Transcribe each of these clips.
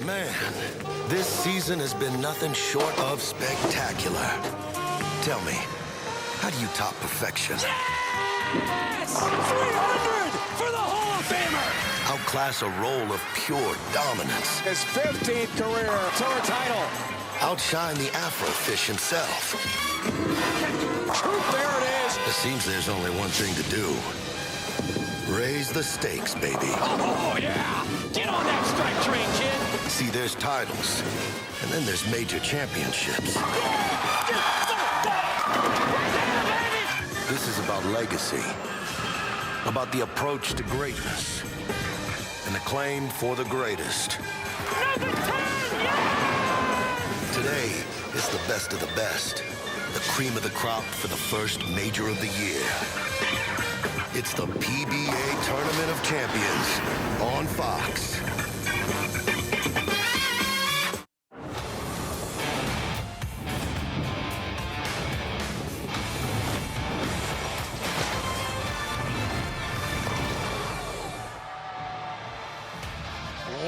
Man, this season has been nothing short of spectacular. Tell me, how do you top perfection? Yes! 300 for the Hall of Famer! Outclass a role of pure dominance. His 15th career tour title. Outshine the Afro-fish himself. There it is. It seems there's only one thing to do. Raise the stakes, baby. Oh, yeah! Get on that strike train, kid! See, there's titles, and then there's major championships. This is about legacy, about the approach to greatness, and the claim for the greatest. Number 10, yeah! Today is the best of the best, the cream of the crop for the first major of the year. It's the PBA Tournament of Champions on Fox.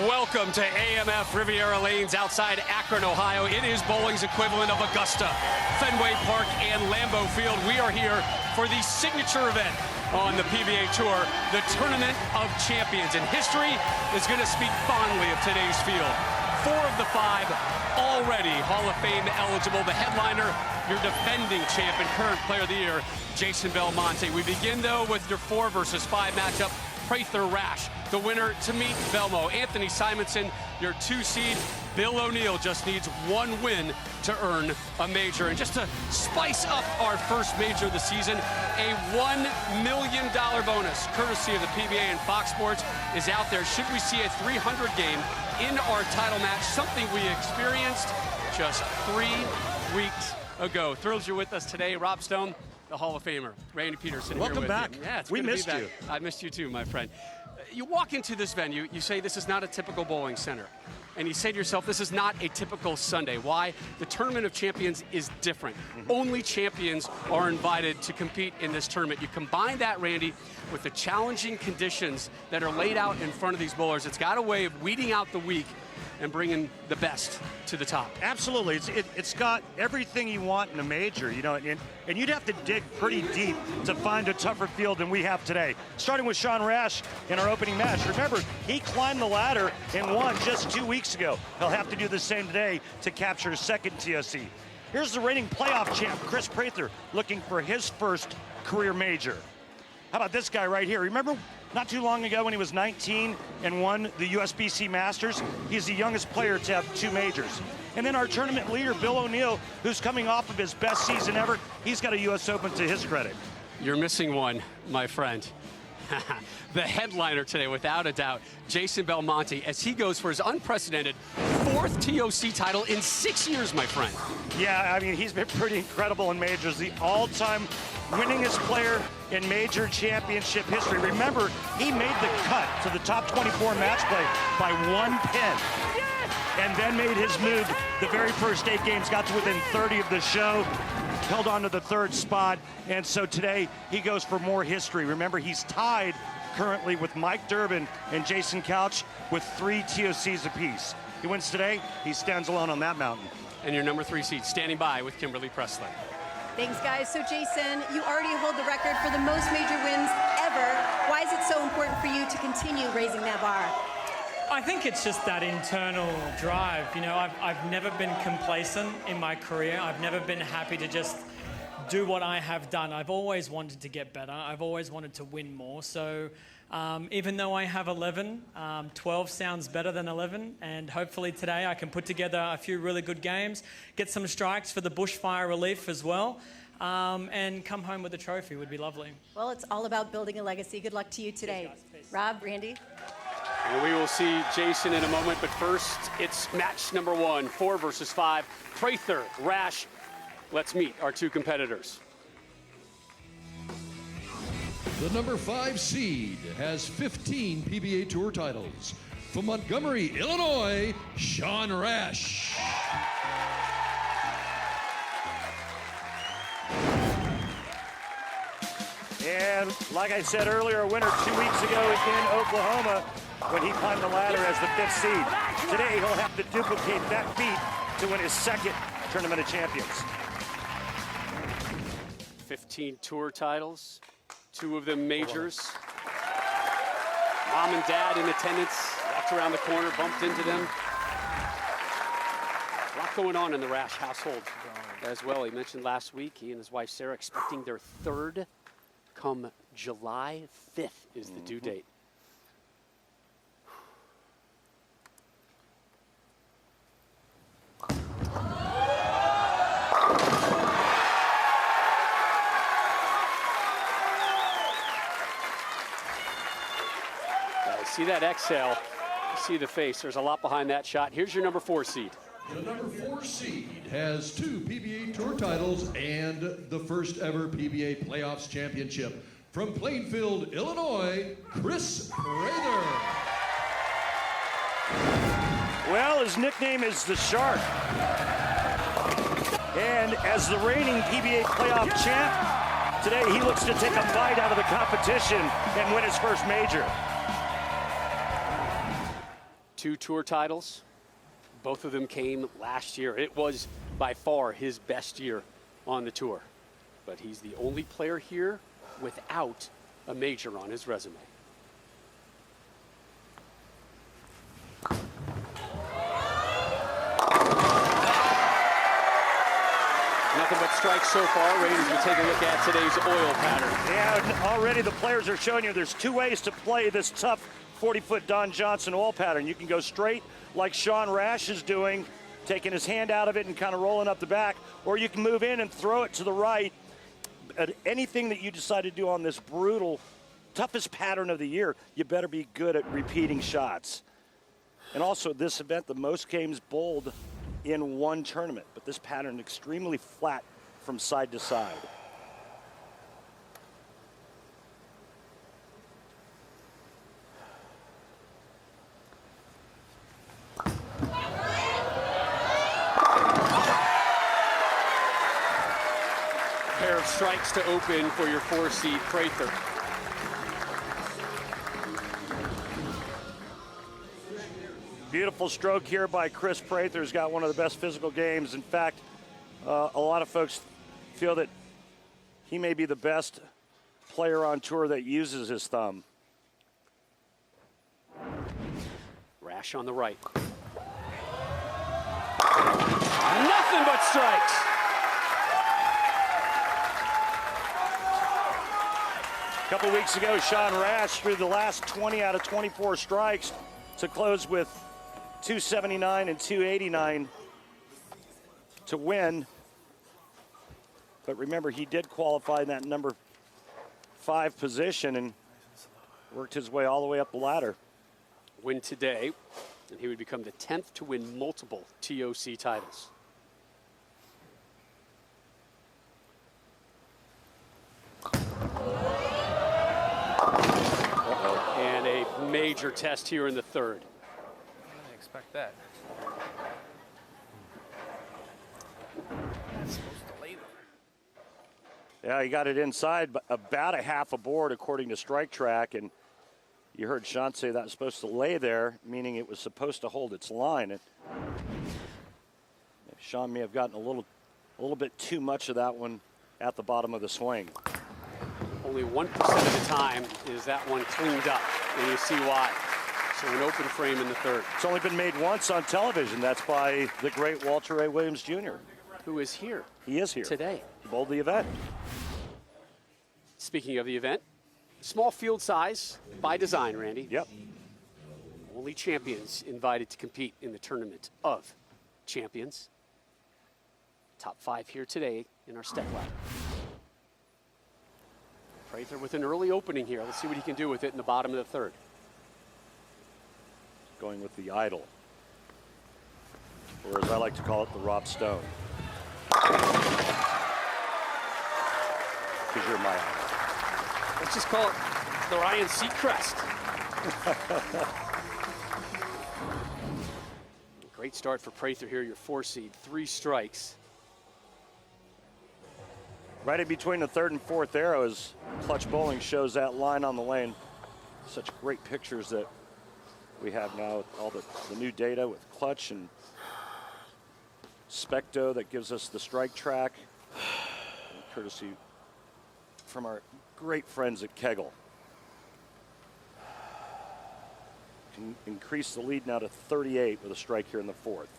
Welcome to AMF Riviera Lanes outside Akron, Ohio. It is bowling's equivalent of Augusta, Fenway Park, and Lambeau Field. We are here for the signature event on the PBA Tour, the Tournament of Champions. And history is going to speak fondly of today's field. 4 of the 5 already Hall of Fame eligible. The headliner, your defending champ and current player of the year, Jason Belmonte. We begin, though, with your 4 versus 5 matchup. Prather, Rash, the winner to meet Belmont. Anthony Simonsen, your 2 seed. Bill O'Neill just needs 1 win to earn a major. And just to spice up our first major of the season, a $1 million bonus, courtesy of the PBA and Fox Sports, is out there. Should we see a 300 game in our title match, something we experienced just 3 weeks ago. Thrills you're with us today. Rob Stone, the Hall of Famer. Randy Peterson Welcome here with back. you. Yeah, it's we good to be missed back. you. I missed you too, my friend. You walk into this venue, you say this is not a typical bowling center. And you say to yourself, this is not a typical Sunday. Why? The Tournament of Champions is different. Only champions are invited to compete in this tournament. You combine that, Randy, with the challenging conditions that are laid out in front of these bowlers. It's got a way of weeding out the weak and bringing the best to the top. Absolutely. It's got everything you want in a major, you know, and you'd have to dig pretty deep to find a tougher field than we have today. Starting with Sean Rash in our opening match. Remember, he climbed the ladder and won just 2 weeks ago. He'll have to do the same today to capture his second TOC. Here's the reigning playoff champ, Kris Prather, looking for his first career major. How about this guy right here? Remember not too long ago when he was 19 and won the USBC Masters? He's the youngest player to have 2 majors. And then our tournament leader, Bill O'Neill, who's coming off of his best season ever, he's got a US Open to his credit. You're missing one, my friend. The headliner today, without a doubt, Jason Belmonte, as he goes for his unprecedented 4th TOC title in 6 years, my friend. Yeah, I mean, he's been pretty incredible in majors. The all-time winningest player in major championship history. Remember, he made the cut to the top 24 match play by 1 pin. And then made his move the very first 8 games, got to within 30 of the show, held on to the 3rd spot, and so today he goes for more history. Remember, he's tied currently with Mike Durbin and Jason Couch with 3 TOCs apiece. He wins today, he stands alone on that mountain. And your number 3 seed, standing by with Kimberly Presley. Thanks, guys. So, Jason, you already hold the record for the most major wins ever. Why is it so important for you to continue raising that bar? I think it's just that internal drive. You know, I've never been complacent in my career. I've never been happy to just do what I have done. I've always wanted to get better. I've always wanted to win more. So even though I have 11, 12 sounds better than 11. And hopefully today I can put together a few really good games, get some strikes for the bushfire relief as well, and come home with a trophy would be lovely. Well, it's all about building a legacy. Good luck to you today. Peace. Rob, Randy. And we will see Jason in a moment, but first, it's match number 1, 4 versus 5. Prather, Rash. Let's meet our 2 competitors. The number 5 seed has 15 PBA Tour titles. From Montgomery, Illinois, Sean Rash. And like I said earlier, a winner 2 weeks ago in Oklahoma. when he climbed the ladder as the 5th seed. Today, he'll have to duplicate that feat to win his 2nd Tournament of Champions. 15 tour titles, 2 of them majors. Mom and dad in attendance, walked around the corner, bumped into them. A lot going on in the Rash household as well. He mentioned last week, he and his wife Sarah expecting their 3rd come July 5th is the due date. See that exhale, see the face. There's a lot behind that shot. Here's your number 4 seed. The number 4 seed has 2 PBA Tour titles and the first ever PBA Playoffs Championship. From Plainfield, Illinois, Kris Prather. Well, his nickname is the Shark. And as the reigning PBA playoff champ, today he looks to take a bite out of the competition and win his first major. 2 tour titles. Both of them came last year. It was by far his best year on the tour. But he's the only player here without a major on his resume. Nothing but strikes so far. Raiders will take a look at today's oil pattern. Yeah, and already the players are showing you there's 2 ways to play this tough 40-foot Don Johnson oil pattern. You can go straight like Sean Rash is doing, taking his hand out of it and kind of rolling up the back, or you can move in and throw it to the right. Anything that you decide to do on this brutal, toughest pattern of the year, you better be good at repeating shots. And also this event, the most games bowled in one tournament, but this pattern extremely flat from side to side. Pair of strikes to open for your 4 seed Prather. Beautiful stroke here by Kris Prather. He's got one of the best physical games. In fact, a lot of folks feel that he may be the best player on tour that uses his thumb. Rash on the right. Nothing but strikes. A couple weeks ago, Sean Rash threw the last 20 out of 24 strikes to close with 279 and 289 to win. But remember, he did qualify in that number 5 position and worked his way all the way up the ladder. Win today, and he would become the 10th to win multiple TOC titles. And a major test here in the 3rd. I expect that. That's supposed to lay there. Yeah, he got it inside about a half a board according to Strike Track, and you heard Sean say that was supposed to lay there, meaning it was supposed to hold its line. And Sean may have gotten a little bit too much of that one at the bottom of the swing. Only 1% of the time is that one cleaned up, and you see why. So an open frame in the 3rd. It's only been made once on television. That's by the great Walter A. Williams Jr. Who is here? He is here today. He bowled the event. Speaking of the event, small field size by design, Randy. Yep. Only champions invited to compete in the Tournament of Champions. Top 5 here today in our Stepladder. Prather with an early opening here. Let's see what he can do with it in the bottom of the 3rd. Going with the idol, or as I like to call it, the Rob Stone. Because you're my idol. Let's just call it the Ryan Seacrest. Great start for Prather here, your 4 seed, 3 strikes. Right in between the 3rd and 4th arrows, Clutch Bowling shows that line on the lane. Such great pictures that We have now all the new data with clutch and Specto that gives us the strike track, courtesy from our great friends at Kegel. Can increase the lead now to 38 with a strike here in the fourth.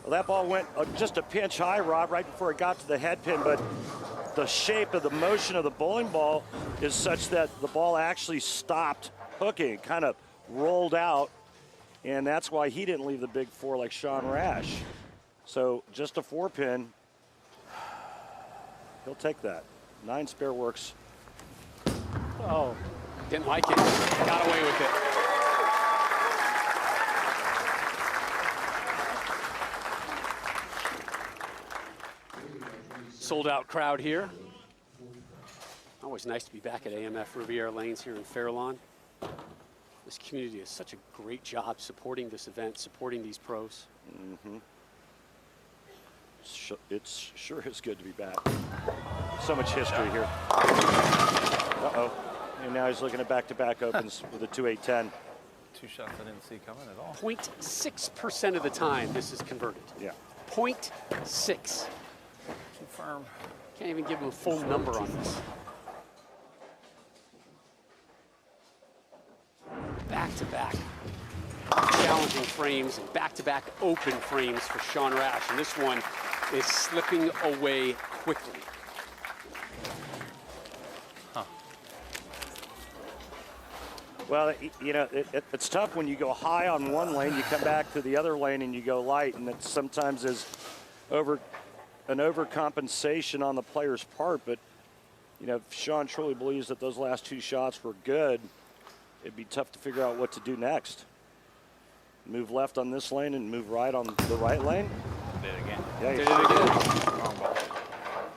Well, that ball went just a pinch high, Rob, right before it got to the head pin, but the shape of the motion of the bowling ball is such that the ball actually stopped hooking. It kind of rolled out, and that's why he didn't leave the big four like Sean Rash. So just a 4-pin. He'll take that. 9 spare works. Oh, didn't like it. Got away with it. Sold out crowd here. Always nice to be back at AMF Riviera Lanes here in Fairlawn. This community does such a great job supporting this event, supporting these pros. It sure is good to be back. So much history here. Uh-oh. And now he's looking at back-to-back opens with a 2-8-10. 2 shots I didn't see coming at all. 0.6% of the time this is converted. Yeah. 0.6. Confirm. Can't even give him a full number on this. Back-to-back challenging frames and back-to-back open frames for Sean Rash. And this one is slipping away quickly. Well, you know, it's tough when you go high on one lane, you come back to the other lane and you go light, and it sometimes is an overcompensation on the player's part. But, you know, if Sean truly believes that those last 2 shots were good, it'd be tough to figure out what to do next. Move left on this lane and move right on the right lane. Did it again. Yeah, Did it again. Wrong ball.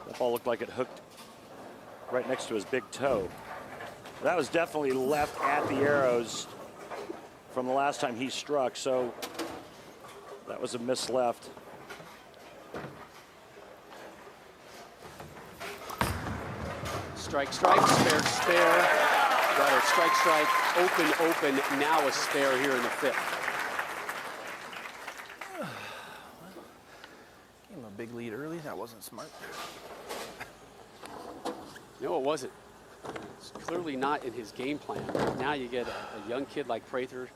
That ball looked like it hooked right next to his big toe. That was definitely left at the arrows from the last time he struck, so that was a miss left. Strike, strike, spare, spare. Got a strike, strike, open, open. Now a spare here in the 5th. Gave him a big lead early. That wasn't smart. No, it wasn't. It's clearly not in his game plan. Now you get a young kid like Prather,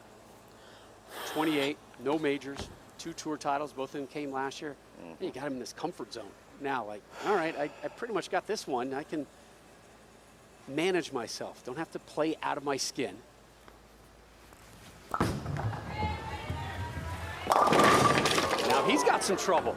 28, no majors, 2 tour titles, both of them came last year. You got him in this comfort zone. Now, like, all right, I pretty much got this one. I can manage myself. Don't have to play out of my skin. Now he's got some trouble.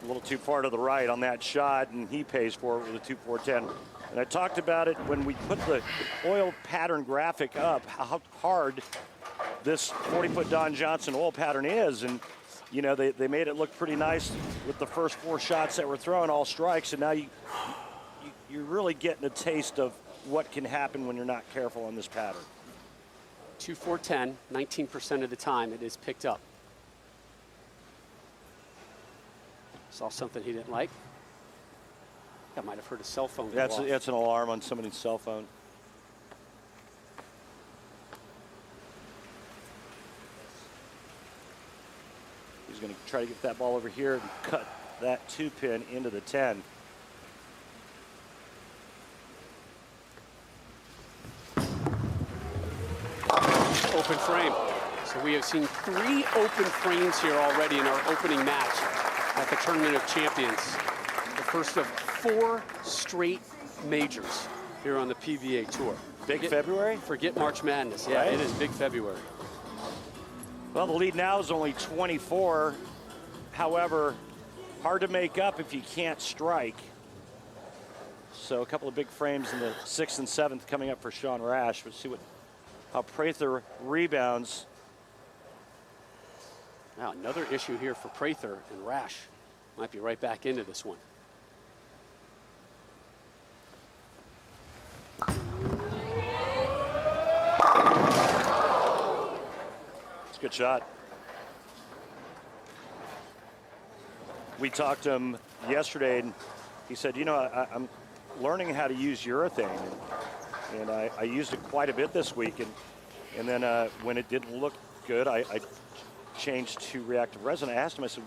A little too far to the right on that shot, and he pays for it with a 2-4-10. And I talked about it when we put the oil pattern graphic up, how hard this 40-foot Don Johnson oil pattern is. And, you know, they made it look pretty nice with the first 4 shots that were thrown, all strikes. And now you're really getting a taste of what can happen when you're not careful on this pattern. 2-4-10, 19% of the time it is picked up. Saw something he didn't like. I might have heard a cell phone go off. That's an alarm on somebody's cell phone. He's going to try to get that ball over here and cut that 2-pin into the 10. Open frame. So we have seen 3 open frames here already in our opening match at the Tournament of Champions. The first of 4 straight majors here on the PBA Tour. Big February? Forget March Madness. Yeah, Right. It is big February. Well, the lead now is only 24. However, hard to make up if you can't strike. So a couple of big frames in the 6th and 7th coming up for Sean Rash. Let's see how Prather rebounds. Now another issue here for Prather, and Rash might be right back into this one. It's a good shot. we talked to him yesterday, and he said, you know, I'm learning how to use urethane, and I used it quite a bit this week, and then when it didn't look good, I changed to reactive resin. I asked him, I said,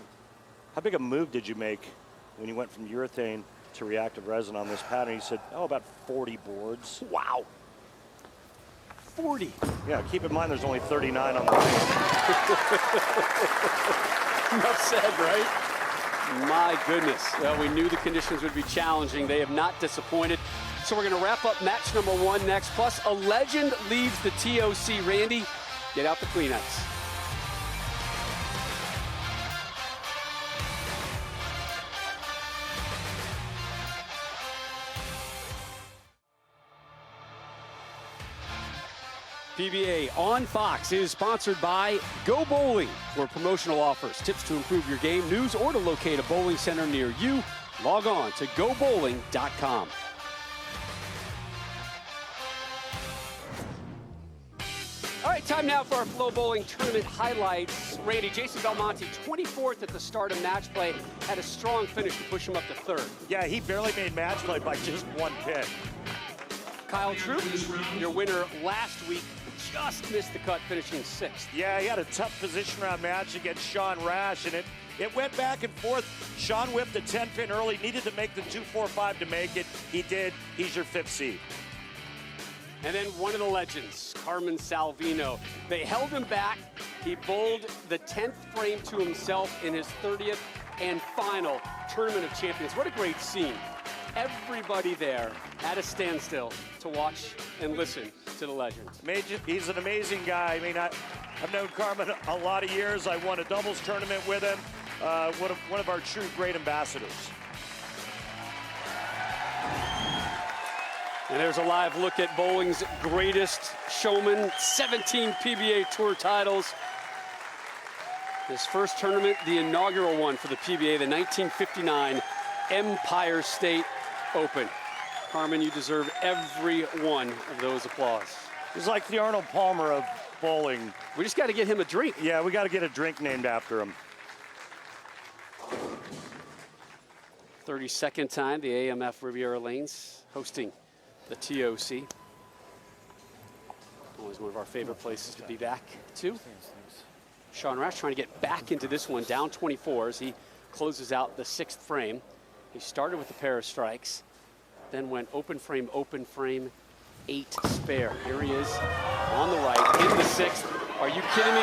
how big a move did you make when you went from urethane to reactive resin on this pattern? He said, oh, about 40 boards. Wow. 40. Yeah, keep in mind there's only 39 on the lane. Enough said, right? My goodness. Well, we knew the conditions would be challenging. They have not disappointed. So we're going to wrap up match number 1 next. Plus, a legend leads the TOC. Randy, get out the Kleenex. PBA on Fox is sponsored by Go Bowling. For promotional offers, tips to improve your game, news, or to locate a bowling center near you, log on to gobowling.com. All right, time now for our Flow Bowling Tournament highlights. Randy, Jason Belmonte, 24th at the start of match play, had a strong finish to push him up to 3rd. Yeah, he barely made match play by just 1 pin. Kyle Troop, your winner last week, just missed the cut, finishing 6th. Yeah, he had a tough position round match against Sean Rash, and it went back and forth. Sean whipped a 10-pin early, needed to make the 2-4-5 to make it. He did. He's your 5th seed. And then one of the legends, Carmen Salvino. They held him back. He bowled the 10th frame to himself in his 30th and final Tournament of Champions. What a great scene. Everybody there at a standstill to watch and listen to the legend. He's an amazing guy. I mean, I've known Carmen a lot of years. I won a doubles tournament with him. One of our true great ambassadors. And there's a live look at bowling's greatest showman, 17 PBA Tour titles. His first tournament, the inaugural one for the PBA, the 1959 Empire State Open. Carmen, you deserve every one of those applause. He's like the Arnold Palmer of bowling. We just got to get him a drink. Yeah, we got to get a drink named after him. 32nd time, the AMF Riviera Lanes hosting the TOC. Always one of our favorite places to be back to. Sean Rash trying to get back into this one, down 24 as he closes out the 6th frame. He started with a pair of strikes, then went open frame, 8 spare. Here he is on the right in the 6th. Are you kidding me?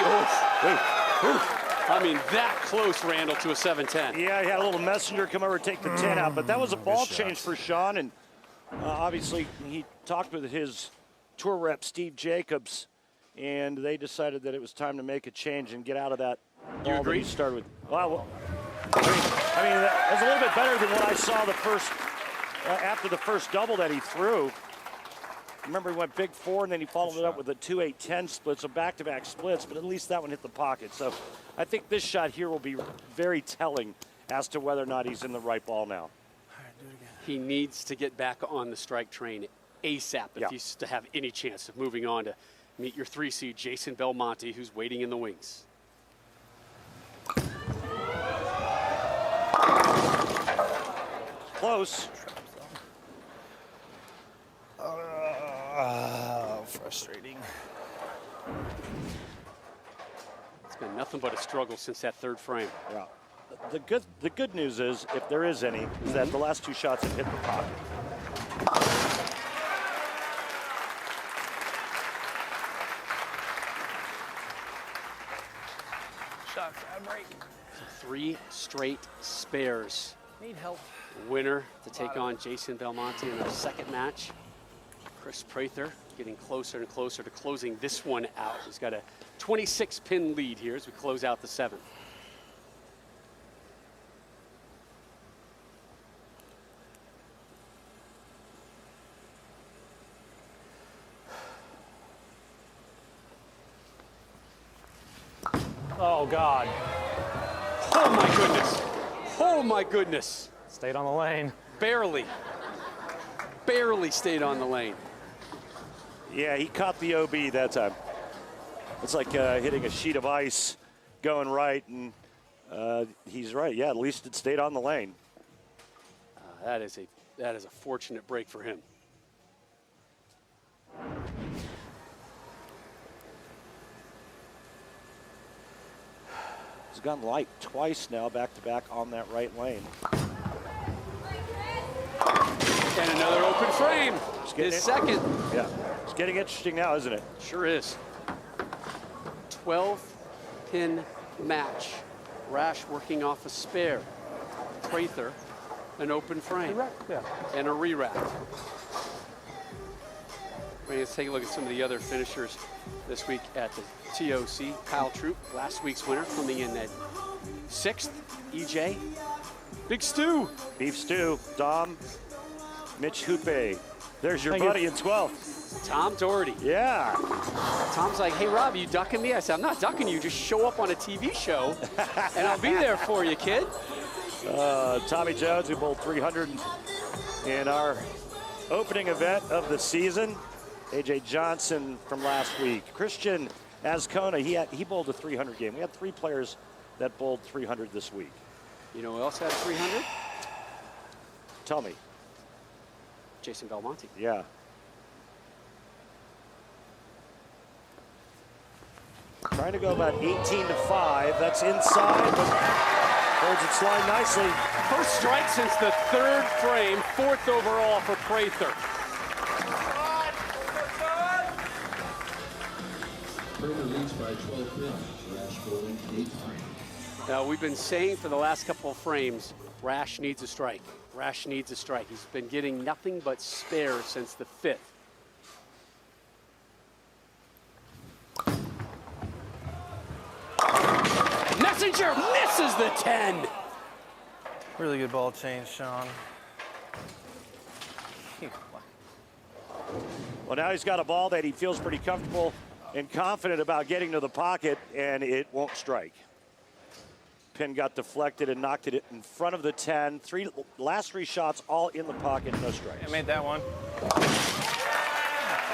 I mean, that close, Randall, to a 7-10. Yeah, he had a little messenger come over and take the 10 out, but that was a ball change for Sean, and obviously he talked with his tour rep, Steve Jacobs, and they decided that it was time to make a change and get out of that ball that he started with. Well, I mean, that was a little bit better than what I saw the first, after the first double that he threw. Remember, he went big 4, and then he followed it up with a 2-8-10 split, so back-to-back splits, but at least that one hit the pocket. So I think this shot here will be very telling as to whether or not he's in the right ball now. He needs to get back on the strike train ASAP if he's to have any chance of moving on to meet your 3 seed, Jason Belmonte, who's waiting in the wings. Close. Frustrating. It's been nothing but a struggle since that 3rd frame. Yeah. The good news is, if there is any, is that the last 2 shots have hit the pocket. Shot, break. 3 straight spares. Need help. Winner to take on Jason Belmonte in our 2nd match. Kris Prather getting closer and closer to closing this one out. He's got a 26-pin lead here as we close out the 7th. Oh, God. Oh, my goodness. Oh, my goodness. Stayed on the lane. Barely stayed on the lane. Yeah, he caught the OB that time. It's like hitting a sheet of ice going right, and He's right. Yeah, at least it stayed on the lane. That is a fortunate break for him. He's gotten light twice now, back-to-back on that right lane. And another open frame. His second. Yeah, it's getting interesting now, isn't it? Sure is. 12-pin match. Rash working off a spare. Prather, an open frame. And a re-rack. Let's take a look at some of the other finishers this week at the TOC. Kyle Troop, last week's winner, coming in at 6th. EJ. Big Stu. Beef Stew. Dom. Mitch Hoope. There's your buddy in 12th. Tom Doherty. Yeah. Tom's like, hey, Rob, you ducking me? I said, I'm not ducking you. Just show up on a TV show, and I'll be there for you, kid. Tommy Jones, who bowled 300 in our opening event of the season. AJ Johnson from last week. Christian Azcona, he bowled a 300 game. We had 3 players that bowled 300 this week. You know who else had 300? Tell me. Jason Belmonte. Yeah. Trying to go about 18-5. That's inside, but holds its line nicely. First strike since the 3rd frame, 4th overall for Prather. Prather leads by 12 pins. Rash bowling 8 frames. Now, we've been saying for the last couple of frames, Rash needs a strike. Rash needs a strike. He's been getting nothing but spares since the 5th. Messenger misses the 10. Really good ball change, Sean. Well, now he's got a ball that he feels pretty comfortable and confident about getting to the pocket, and it won't strike. Pin got deflected and knocked it in front of the 10. Last 3 shots all in the pocket, no strikes. I made that one.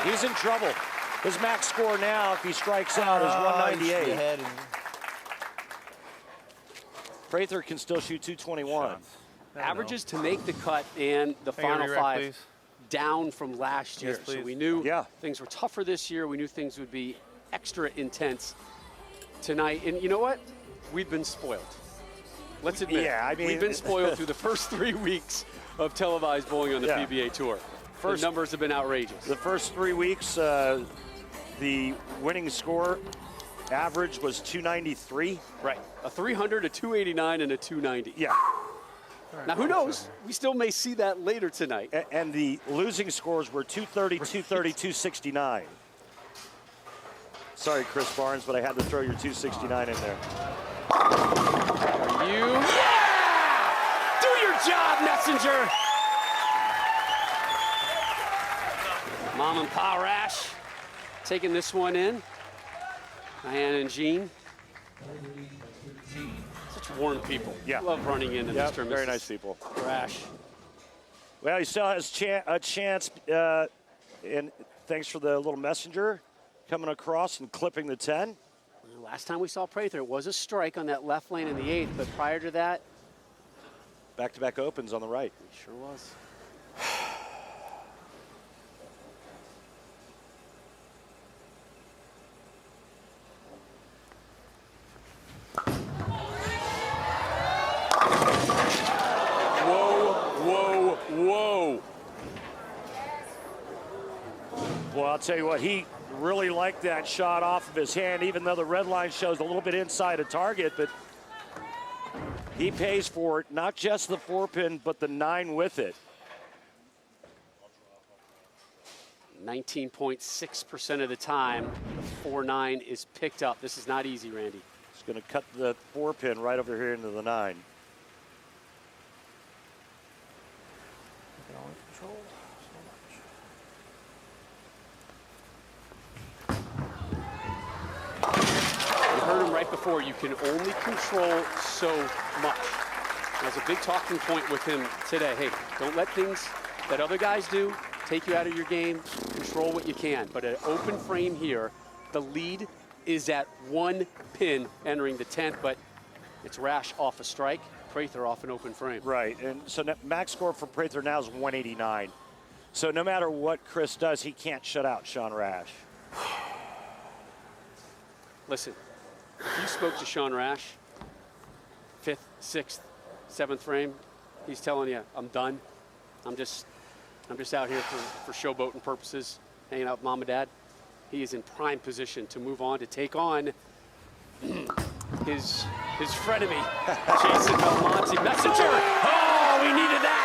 He's in trouble. His max score now, if he strikes out, is 198. Prather can still shoot 221. Averages to make the cut and the final 5 please. down from last year. Yes, so we knew Yeah. things were tougher this year. We knew things would be extra intense tonight. And you know what? We've been spoiled. Let's admit it. Yeah, I mean, we've been spoiled through the first 3 weeks of televised bowling on the Yeah. PBA Tour. The numbers have been outrageous. The first 3 weeks, the winning score average was 293. Right. A 300, a 289, and a 290. Yeah. Now, who knows? We still may see that later tonight. And the losing scores were 230, 230, 269. Sorry, Chris Barnes, but I had to throw your 269 in there. Are you? Yeah! Do your job, Messenger! Mom and Pa Rash taking this one in. Diane and Jean. Such warm people. Yeah. Love running into this tournament. Very nice people. Rash. Well, he still has a chance, and thanks for the little messenger coming across and clipping the 10. Last time we saw Prather, it was a strike on that left lane in the 8th, but prior to that, back-to-back opens on the right. it sure was. Whoa. Well, I'll tell you what, he really liked that shot off of his hand, even though the red line shows a little bit inside of target, but he pays for it, not just the 4-pin, but the 9 with it. 19.6% of the time, the 4-9 is picked up. This is not easy, Randy. He's going to cut the 4-pin right over here into the 9. Heard him right before. You can only control so much. That's a big talking point with him today. Hey, don't let things that other guys do take you out of your game. Control what you can. But at open frame here, the lead is at 1 pin entering the 10th. But It's Rash off a strike, Prather off an open frame. Right, and so max score for Prather now is 189. So no matter what Kris does, he can't shut out Sean Rash. Listen, if you spoke to Sean Rash, 5th, 6th, 7th frame, he's telling you, I'm done. I'm just out here for showboating purposes, hanging out with mom and dad. He is in prime position to move on, to take on his frenemy, Jason Belmonte. Messenger! Oh, we needed that!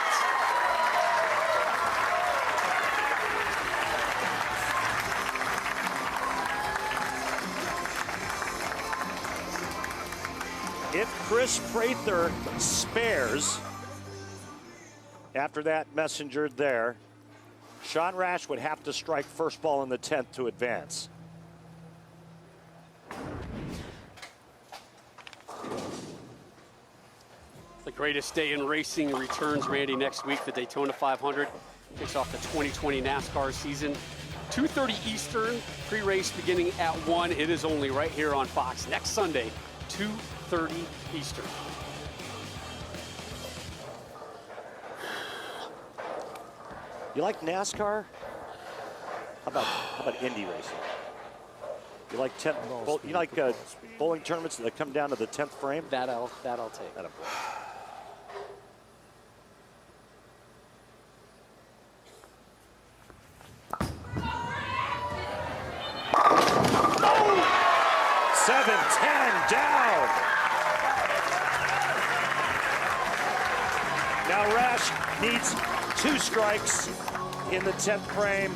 If Kris Prather spares after that messenger there, Sean Rash would have to strike first ball in the 10th to advance. The greatest day in racing returns, Randy, next week. The Daytona 500 kicks off the 2020 NASCAR season. 2:30 Eastern, pre-race beginning at 1. It is only right here on Fox next Sunday, 2:30 Eastern. You like NASCAR? How about Indy racing? You like bowling tournaments that come down to the 10th frame? That I'll take. That oh! 7-10 down. Now Rash needs 2 strikes in the 10th frame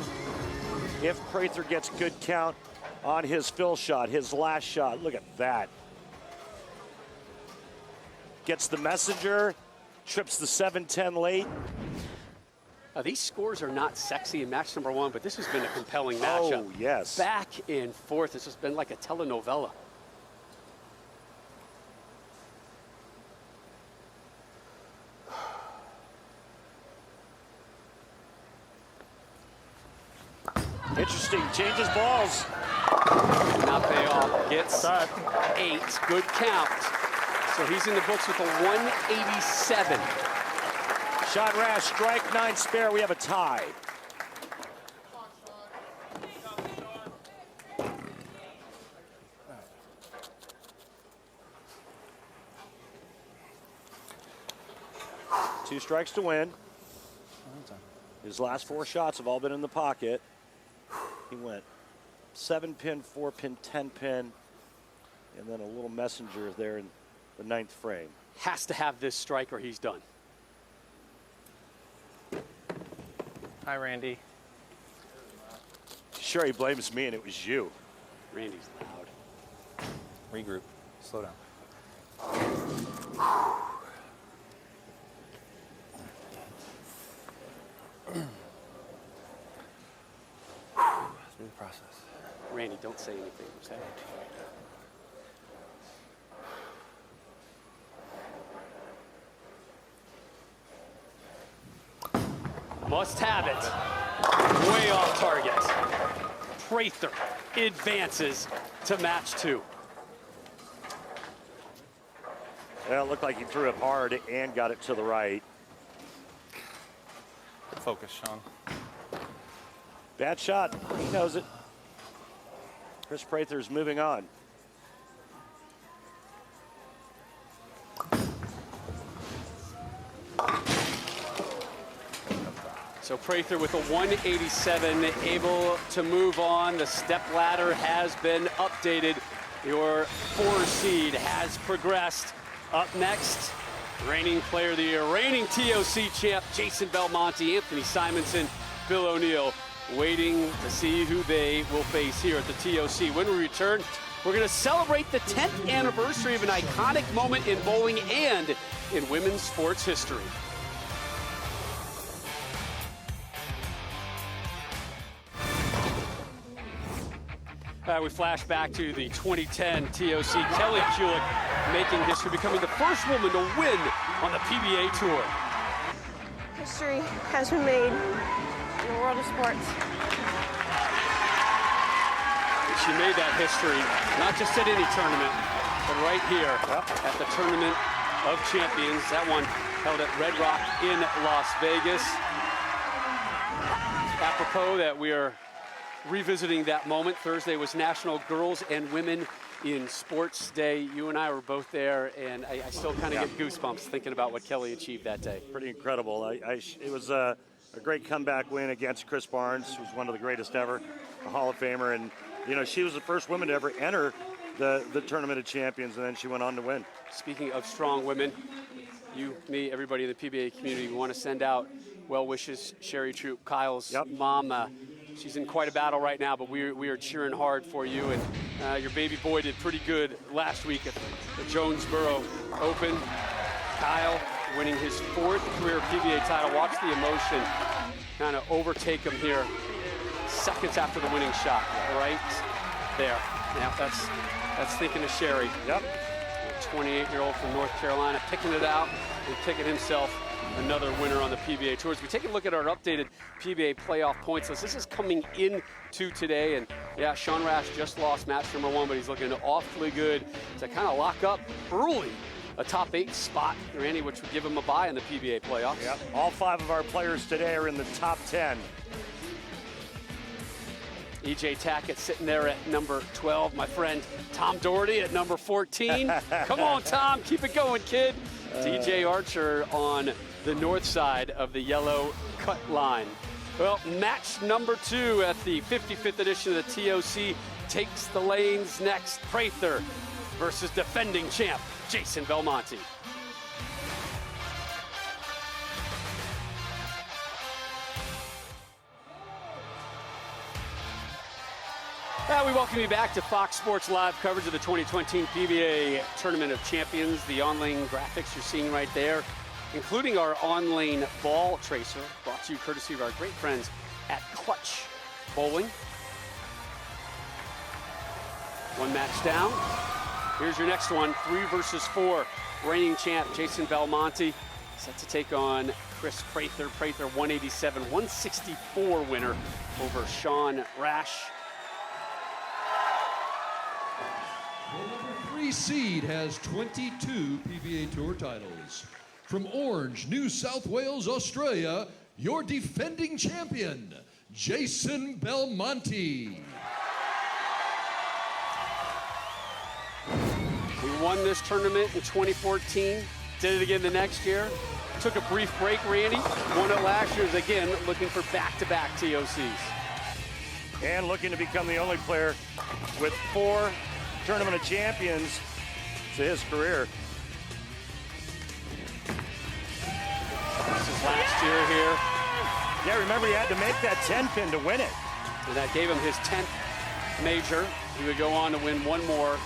if Prather gets good count on his fill shot, his last shot. Look at that. Gets the messenger, trips the 7-10 late. These scores are not sexy in match number 1, but this has been a compelling matchup. Oh, yes. Back and forth. This has been like a telenovela. Interesting, changes balls. Not pay off, gets 8, good count. So he's in the books with a 187. Sean Rash, strike 9 spare, we have a tie. Two strikes to win. His last 4 shots have all been in the pocket. He went 7-pin, 4-pin, 10-pin, and then a little messenger there in the 9th frame. Has to have this strike or he's done. Hi, Randy. Sure, he blames me and it was you. Randy's loud. Regroup. Slow down. Smooth process. Randy, don't say anything, okay? Must have it. Way off target. Prather advances to match 2. Well, it looked like he threw it hard and got it to the right. Focus, Sean. Bad shot. He knows it. Kris Prather's moving on. So Prather with a 187, able to move on. The step ladder has been updated. Your 4 seed has progressed. Up next, reigning player of the year, reigning TOC champ, Jason Belmonte, Anthony Simonsen, Bill O'Neill, waiting to see who they will face here at the TOC. When we return, we're going to celebrate the 10th anniversary of an iconic moment in bowling and in women's sports history. We flash back to the 2010 TOC. Kelly Kulik making history, becoming the first woman to win on the PBA Tour. History has been made in the world of sports. She made that history, not just at any tournament, but right here at the Tournament of Champions. That one held at Red Rock in Las Vegas. Apropos that we are revisiting that moment. Thursday was National Girls and Women in Sports Day. You and I were both there, and I still kind of get goosebumps thinking about what Kelly achieved that day. Pretty incredible. It was a great comeback win against Chris Barnes, who's one of the greatest ever, a Hall of Famer. And, you know, she was the first woman to ever enter the Tournament of Champions, and then she went on to win. Speaking of strong women, you, me, everybody in the PBA community, we want to send out well wishes. Sherry Troop, Kyle's mom, she's in quite a battle right now, but we are cheering hard for you. And your baby boy did pretty good last week at the Jonesboro Open. Kyle winning his 4th career PBA title. Watch the emotion kind of overtake him here seconds after the winning shot, right there. Yeah, that's thinking of Sherry. Yep. A 28-year-old from North Carolina picking it out and picking himself another winner on the PBA Tours. We take a look at our updated PBA playoff points list. This is coming into today, and yeah, Sean Rash just lost match number 1, but he's looking awfully good to kind of lock up early a top 8 spot, Randy, which would give him a bye in the PBA playoffs. Yep. All 5 of our players today are in the top 10. EJ Tackett sitting there at number 12. My friend Tom Doherty at number 14. Come on, Tom, keep it going, kid. DJ Archer on the north side of the yellow cut line. Well, match number 2 at the 55th edition of the TOC takes the lanes next. Prather versus defending champ Jason Belmonte. We welcome you back to Fox Sports Live coverage of the 2020 PBA Tournament of Champions. The on-lane graphics you're seeing right there, including our on-lane ball tracer, brought to you courtesy of our great friends at Clutch Bowling. One match down. Here's your next one, 3 versus 4. Reigning champ Jason Belmonte set to take on Chris Prather. Prather 187-164 winner over Sean Rash. The number 3 seed has 22 PBA Tour titles. From Orange, New South Wales, Australia, your defending champion, Jason Belmonte. We won this tournament in 2014, did it again the next year. Took a brief break, Randy. Won it last year, again looking for back-to-back TOCs. And looking to become the only player with 4 Tournament of Champions to his career. This is last year here. Yeah, remember he had to make that 10-pin to win it. And that gave him his 10th major. He would go on to win 1 more.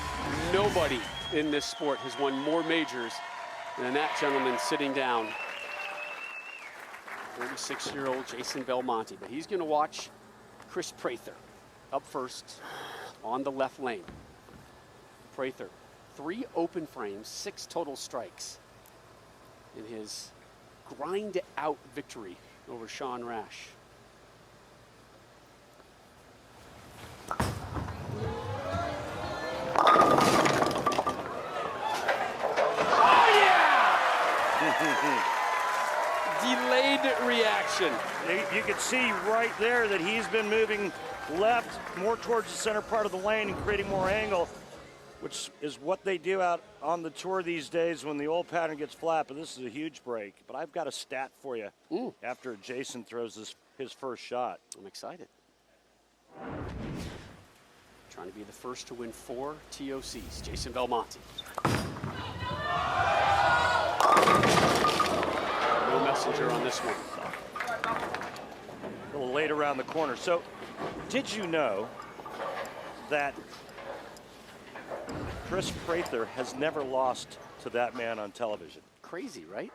Nobody in this sport has won more majors than that gentleman sitting down. 36-year-old Jason Belmonte. But he's going to watch Chris Prather up first on the left lane. Prather, 3 open frames, 6 total strikes in his grind-out victory over Sean Rash. Oh, yeah! Delayed reaction. You can see right there that he's been moving left, more towards the center part of the lane and creating more angle, which is what they do out on the tour these days when the old pattern gets flat, but this is a huge break. But I've got a stat for you after Jason throws his first shot. I'm excited. Trying to be the first to win 4 TOCs, Jason Belmonte. No messenger on this one. A little late around the corner. So, did you know that Chris Prather has never lost to that man on television? Crazy, right?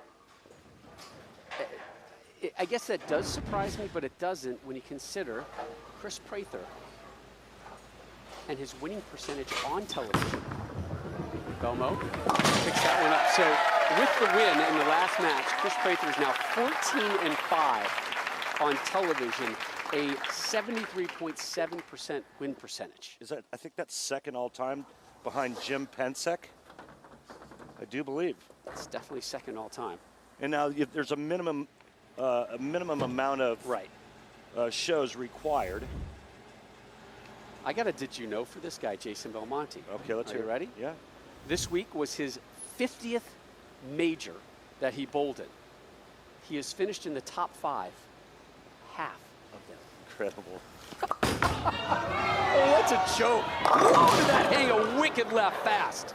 I guess that does surprise me, but it doesn't when you consider Chris Prather and his winning percentage on television. Belmo picks that one up. So with the win in the last match, Chris Prather is now 14-5 on television, a 73.7% win percentage. I think that's second all time behind Jim Pensek. I do believe. It's definitely second all time. And now there's a minimum amount of shows required. I got a did you know for this guy, Jason Belmonte. Okay, let's hear it. You ready? Yeah. This week was his 50th major that he bowled in. He has finished in the top 5, half of them. Incredible. Oh, that's a joke. Look at that hang a wicked left fast.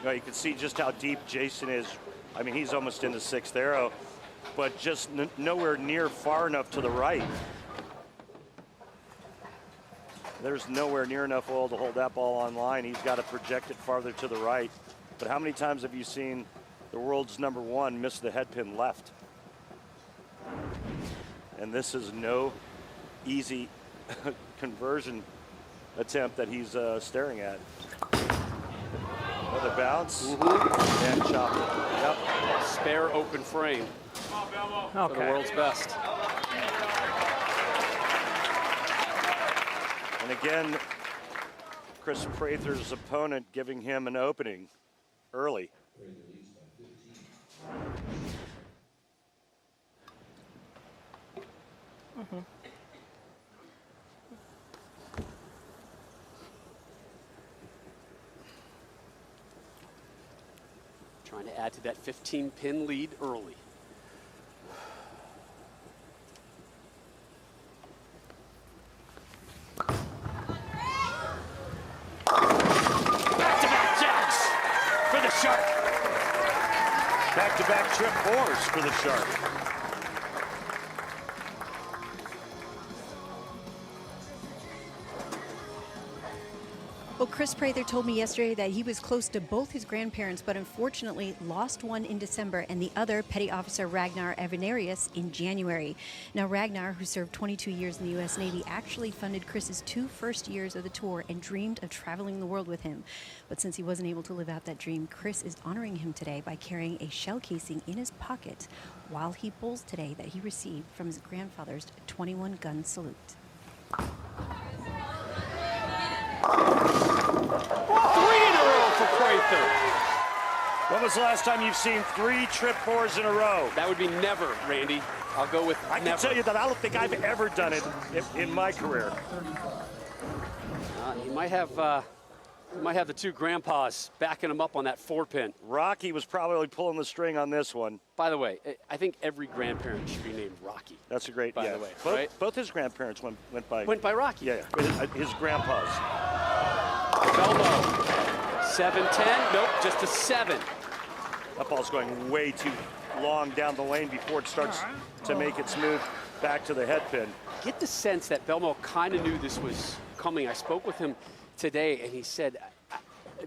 You can see just how deep Jason is. I mean, he's almost in the 6th arrow, but just nowhere near far enough to the right. There's nowhere near enough oil to hold that ball on line. He's got to project it farther to the right. But how many times have you seen the world's #1 miss the head pin left? And this is no easy conversion attempt that he's staring at. Another bounce and chop it. Yep. Spare open frame for the world's best. And again, Kris Prather's opponent giving him an opening early. Trying to add to that 15-pin lead early. Back-to-back jacks for the Shark. Back-to-back trip 4s for the Shark. Well, Kris Prather told me yesterday that he was close to both his grandparents, but unfortunately lost one in December and the other, Petty Officer Ragnar Evanerius, in January. Now, Ragnar, who served 22 years in the U.S. Navy, actually funded Kris's 2 first years of the tour and dreamed of traveling the world with him. But since he wasn't able to live out that dream, Kris is honoring him today by carrying a shell casing in his pocket while he bowls today that he received from his grandfather's 21-gun salute. 3 in a row for Prather. When was the last time you've seen 3 trip 4s in a row? That would be never, Randy. I'll go with I never. can tell you that I don't think I've ever done it in my career. He might have the 2 grandpas backing him up on that 4-pin. Rocky was probably pulling the string on this one. By the way, I think every grandparent should be named Rocky. That's a great, by the way, both his grandparents went by Rocky. Yeah, his grandpas. Belmonte, 7-10, nope, just a 7. That ball's going way too long down the lane before it starts to make its move back to the head pin. Get the sense that Belmonte kind of knew this was coming. I spoke with him today, and he said,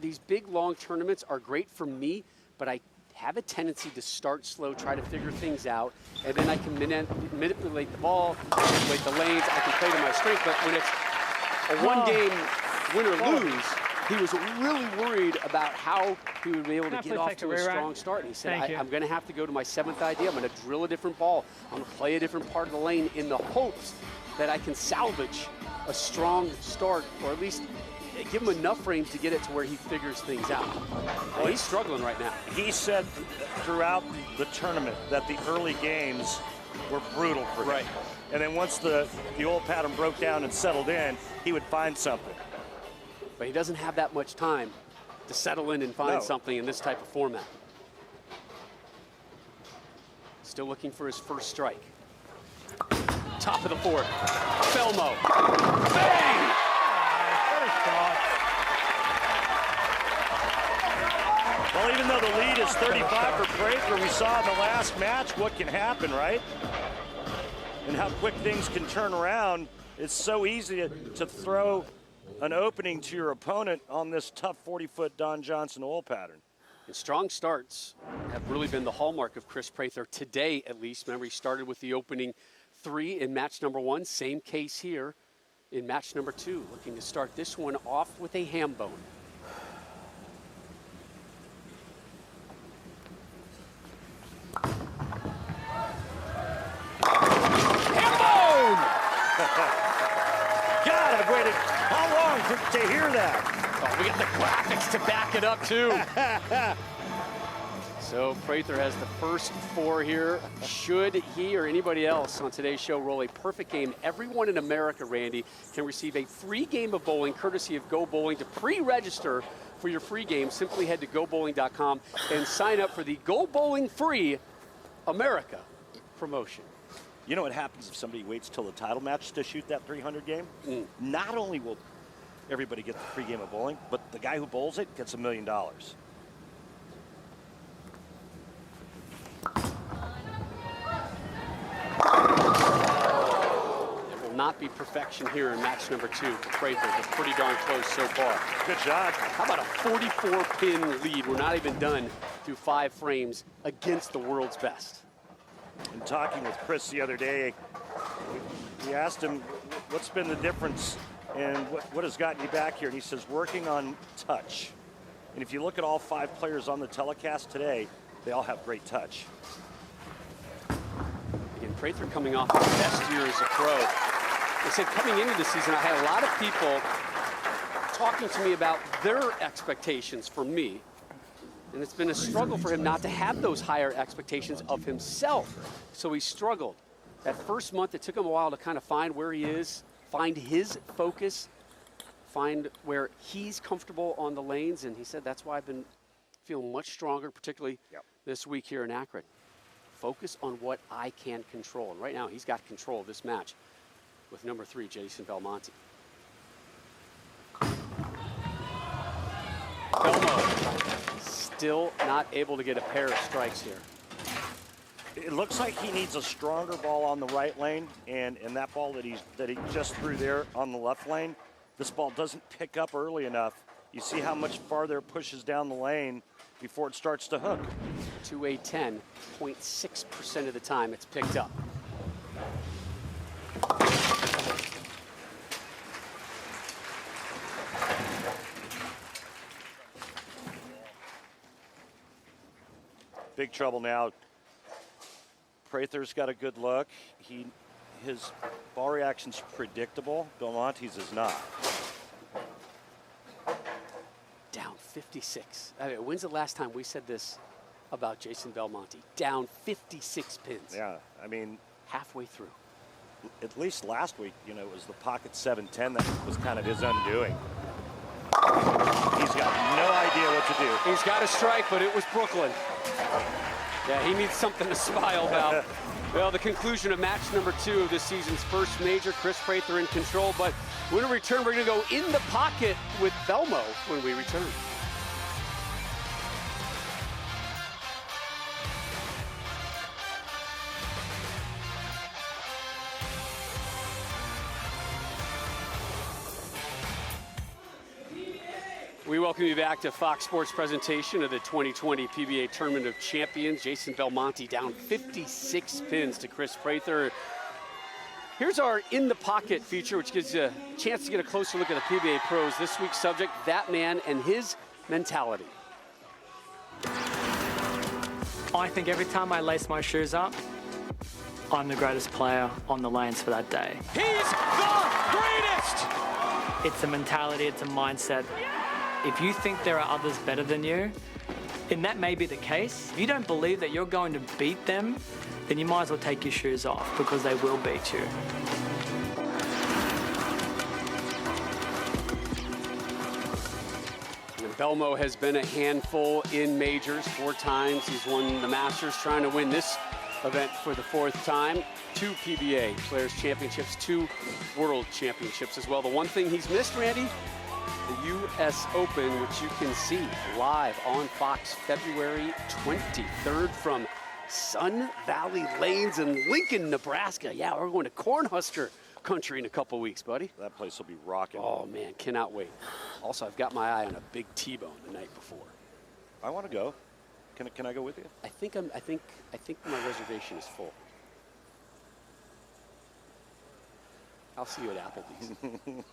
these big, long tournaments are great for me, but I have a tendency to start slow, try to figure things out, and then I can manipulate the ball, manipulate the lanes, I can play to my strength, but when it's a one-game win or lose, he was really worried about how he would be able to get off to a strong start. And he said, I'm going to have to go to my 7th idea. I'm going to drill a different ball. I'm going to play a different part of the lane in the hopes that I can salvage a strong start, or at least give him enough range to get it to where he figures things out. Well, he's struggling right now. He said throughout the tournament that the early games were brutal for him. Right. And then once the old pattern broke down and settled in, he would find something. But he doesn't have that much time to settle in and find something in this type of format. Still looking for his first strike. Top of the 4th. Belmonte. Bang! Well, even though the lead is 35 for Prather, we saw in the last match what can happen, right? And how quick things can turn around. It's so easy to throw an opening to your opponent on this tough 40-foot Don Johnson oil pattern. And strong starts have really been the hallmark of Kris Prather today, at least. Remember, he started with the opening 3 in match number 1. Same case here in match number 2. Looking to start this one off with a ham bone. Ham bone! God, I've waited how long to hear that? Oh, We got the graphics to back it up, too. So Prather has the first 4 here. Should he or anybody else on today's show roll a perfect game, everyone in America, Randy, can receive a free game of bowling courtesy of Go Bowling. To pre-register for your free game, simply head to gobowling.com and sign up for the Go Bowling Free America promotion. You know what happens if somebody waits till the title match to shoot that 300 game? Not only will everybody get the free game of bowling, but the guy who bowls it gets $1 million. Not be perfection here in match number 2 for Prather, but pretty darn close so far. Good shot. How about a 44-pin lead? We're not even done through 5 frames against the world's best. In talking with Kris the other day, we asked him what's been the difference and what has gotten you back here, and he says working on touch. And if you look at all 5 players on the telecast today, they all have great touch. Again, Prather coming off his best year as a pro. They said coming into the season, I had a lot of people talking to me about their expectations for me. And it's been a struggle for him not to have those higher expectations of himself. So he struggled. That first month, it took him a while to kind of find where he is, find his focus, find where he's comfortable on the lanes. And he said, that's why I've been feeling much stronger, particularly this week here in Akron. Focus on what I can control. And right now, he's got control of this match with number 3, Jason Belmonte. Belmo still not able to get a pair of strikes here. It looks like he needs a stronger ball on the right lane, and that ball that he just threw there on the left lane, this ball doesn't pick up early enough. You see how much farther it pushes down the lane before it starts to hook. To a 10.6% of the time it's picked up. Big trouble now. Prather's got a good look. His ball reaction's predictable. Belmonte's is not. Down 56. I mean, when's the last time we said this about Jason Belmonte? Down 56 pins. Yeah, I mean, halfway through. At least last week, you know, it was the pocket 710 that was kind of his undoing. He's got no idea what to do. He's got a strike, but it was Brooklyn. Yeah, he needs something to smile about. Well, the conclusion of match number 2 of this season's first major. Kris Prather in control, but when we return, we're going to go in the pocket with Belmo when we return. We welcome you back to Fox Sports presentation of the 2020 PBA Tournament of Champions. Jason Belmonte down 56 pins to Kris Prather. Here's our In the Pocket feature, which gives you a chance to get a closer look at the PBA pros. This week's subject, that man and his mentality. I think every time I lace my shoes up, I'm the greatest player on the lanes for that day. He's the greatest! It's a mentality, it's a mindset. If you think there are others better than you, and that may be the case, if you don't believe that you're going to beat them, then you might as well take your shoes off, because they will beat you. And Belmo has been a handful in majors 4 times. He's won the Masters, trying to win this event for the 4th time. 2 PBA Players Championships, 2 World Championships as well. The one thing he's missed, Randy, the U.S. Open, which you can see live on Fox February 23rd from Sun Valley Lanes in Lincoln, Nebraska. Yeah, we're going to Cornhusker country in a couple weeks, buddy. That place will be rocking. Oh, man, cannot wait. Also, I've got my eye on a big T-bone the night before. I want to go. Can I go with you? I think my reservation is full. I'll see you at Applebee's.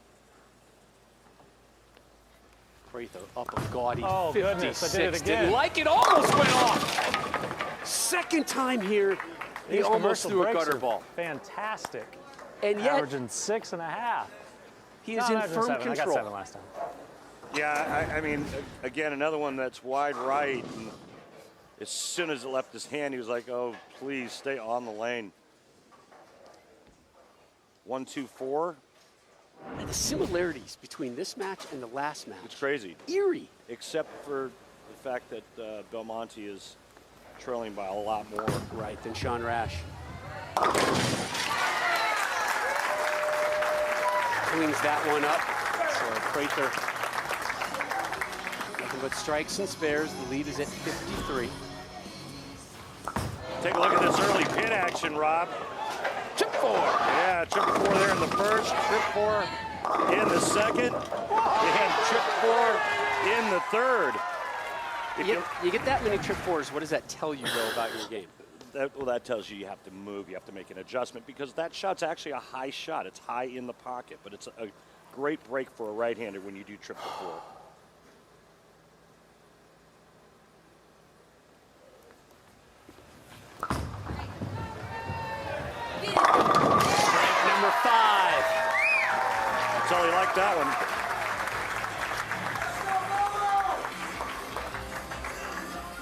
Prather up a gaudy 56. Goodness, I did it again. Didn't like it, almost went off. Second time here, he almost threw a gutter ball. Fantastic. And yet, averaging 6.5. he is in firm I got control. 7 last time. Yeah, I mean, again, another one that's wide right. And as soon as it left his hand, he was like, oh, please stay on the lane. 1, 2, 4. And the similarities between this match and the last match. It's crazy. Eerie. Except for the fact that Belmonte is trailing by a lot more. Right, than Sean Rash. Cleans that one up. So Prather, nothing but strikes and spares. The lead is at 53. Take a look at this early pin action, Rob. Chip 4. Yeah, chip 4 there in the first, trip 4 in the second, and trip 4 in the third. You get that many trip 4s, what does that tell you, though, about your game? That tells you have to move, you have to make an adjustment, because that shot's actually a high shot. It's high in the pocket, but it's a great break for a right-hander when you do triple 4. Strike number 5. Totally like that one.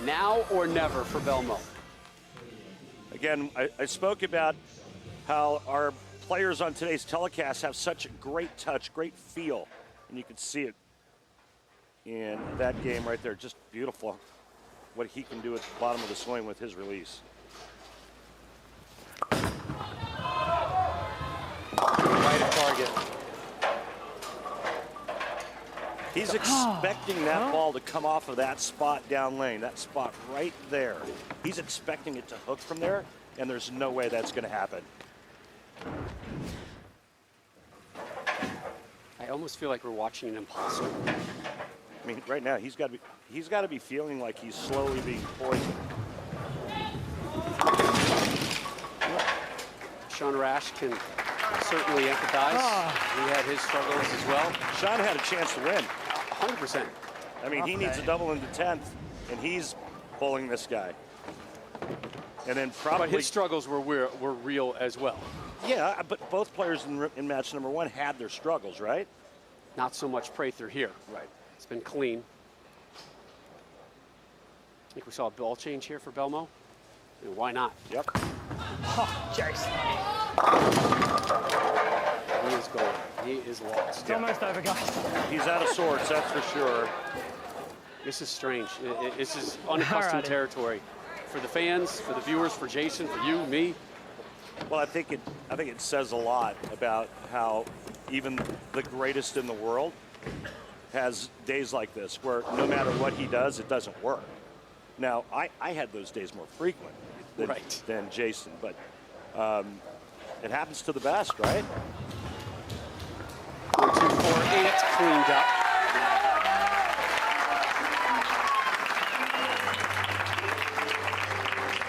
Now or never for Belmont. Again, I spoke about how our players on today's telecast have such great touch, great feel, and you can see it in that game right there. Just beautiful what he can do at the bottom of the swing with his release. Right at target. He's expecting that ball to come off of that spot down lane, that spot right there. He's expecting it to hook from there, and there's no way that's going to happen. I almost feel like we're watching an imposter. I mean, right now he's got to be feeling like he's slowly being poisoned. Sean Rash can certainly empathize. He had his struggles as well. Sean had a chance to win. 100%. I mean, he needs a double into 10th, and he's bowling this guy. And then probably... But his struggles were real as well. Yeah, but both players in match number 1 had their struggles, right? Not so much Prather here. Right. It's been clean. I think we saw a ball change here for Belmo. And why not? Yep. Oh, Jason. He is going. He is lost. It's almost over, guys. He's out of sorts, that's for sure. This is strange. This is unaccustomed territory for the fans, for the viewers, for Jason, for you, me. Well, I think it says a lot about how even the greatest in the world has days like this where no matter what he does, it doesn't work. Now, I had those days more frequent than Jason, but it happens to the best, right? 1, 2, 4, 8, cleaned up.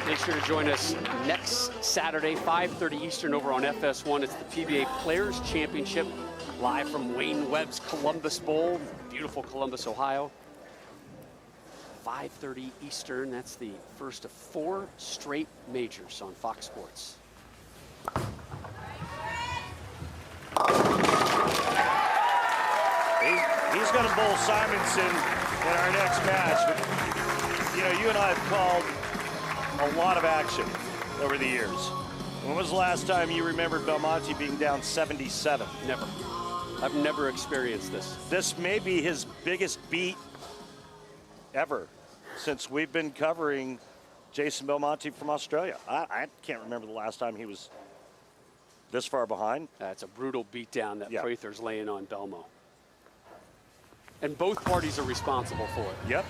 Make sure to join us next Saturday, 5:30 Eastern over on FS1. It's the PBA Players Championship, live from Wayne Webb's Columbus Bowl, beautiful Columbus, Ohio. 5:30 Eastern, that's the first of 4 straight majors on Fox Sports. He's going to bowl Simonsen in our next match. But, you know, you and I have called a lot of action over the years. When was the last time you remembered Belmonte being down 77? Never. I've never experienced this. This may be his biggest beat ever since we've been covering Jason Belmonte from Australia. I can't remember the last time he was this far behind. It's a brutal beatdown that Prather's laying on Belmo. And both parties are responsible for it. Yep.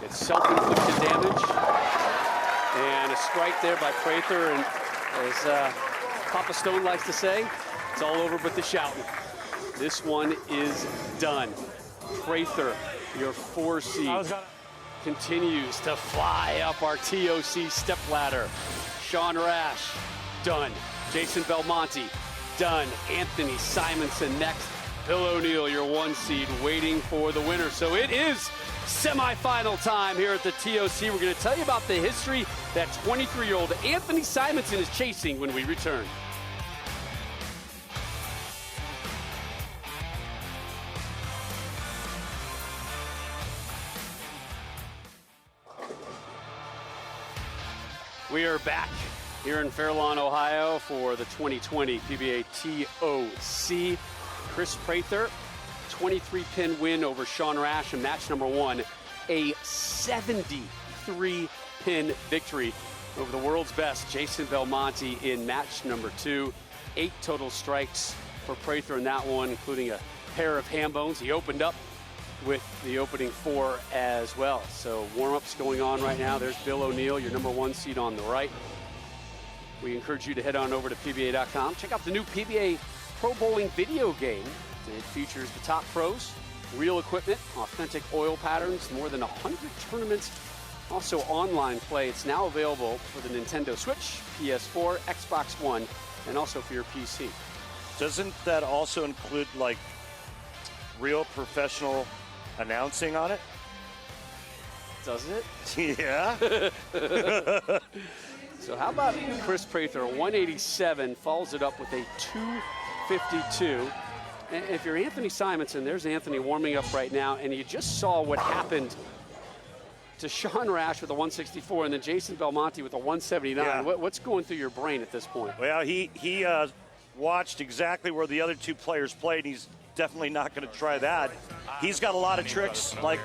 It's self-inflicted damage. And a strike there by Prather. And as Papa Stone likes to say, it's all over but the shouting. This one is done. Prather, your 4 seed, continues to fly up our TOC step ladder. Sean Rash, done. Jason Belmonte, done. Anthony Simonsen next. Bill O'Neill, your 1 seed, waiting for the winner. So it is semifinal time here at the TOC. We're going to tell you about the history that 23-year-old Anthony Simonsen is chasing when we return. We are back here in Fairlawn, Ohio for the 2020 PBA TOC. Kris Prather, 23-pin win over Sean Rash in match number 1. A 73-pin victory over the world's best, Jason Belmonte, in match number 2. 8 total strikes for Prather in that one, including a pair of ham bones. He opened up with the opening 4 as well. So warm-ups going on right now. There's Bill O'Neill, your number 1 seed on the right. We encourage you to head on over to PBA.com. Check out the new PBA Pro Bowling video game. It features the top pros, real equipment, authentic oil patterns, more than 100 tournaments, also online play. It's now available for the Nintendo Switch, PS4, Xbox One, and also for your PC. Doesn't that also include, like, real professional announcing on it? Does it? Yeah. So how about Kris Prather, 187, follows it up with a 252. And if you're Anthony Simonsen, there's Anthony warming up right now, and you just saw what happened to Sean Rash with a 164 and then Jason Belmonte with a 179. Yeah. What's going through your brain at this point? Well, he watched exactly where the other 2 players played. He's definitely not going to try that. He's got a lot of tricks, like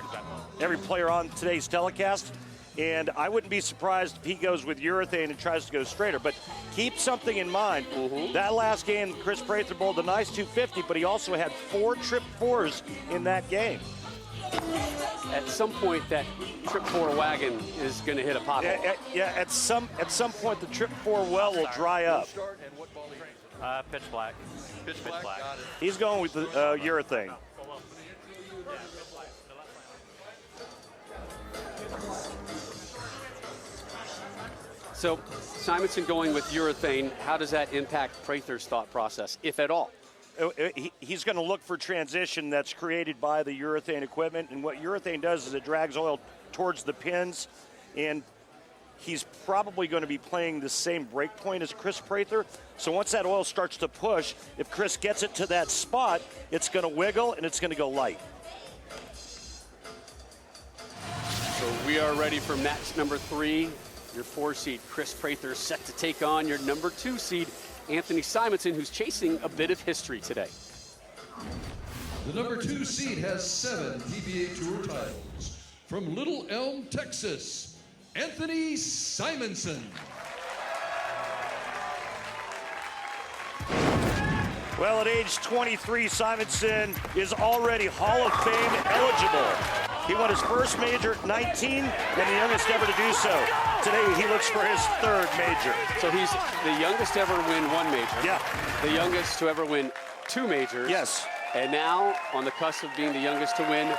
every player on today's telecast, and I wouldn't be surprised if he goes with urethane and tries to go straighter. But keep something in mind. That last game, Kris Prather bowled a nice 250, but he also had 4 trip 4s in that game. At some point, that trip 4 wagon is going to hit a pothole. Yeah, at some point, the trip 4 well will dry up. Pitch black. Pitch black. He's going with the urethane. So Simonsen going with urethane, how does that impact Prather's thought process, if at all? He's going to look for transition that's created by the urethane equipment, and what urethane does is it drags oil towards the pins, and he's probably going to be playing the same break point as Kris Prather. So once that oil starts to push, if Kris gets it to that spot, it's going to wiggle and it's going to go light. So we are ready for match number 3. Your 4 seed, Kris Prather, set to take on your number 2 seed, Anthony Simonsen, who's chasing a bit of history today. The number 2 seed has 7 PBA Tour titles. From Little Elm, Texas, Anthony Simonsen. Well, at age 23, Simonsen is already Hall of Fame eligible. He won his first major at 19 and the youngest ever to do so. Today, he looks for his 3rd major. So he's the youngest to ever win 1 major. Yeah. The youngest to ever win 2 majors. Yes. And now on the cusp of being the youngest to win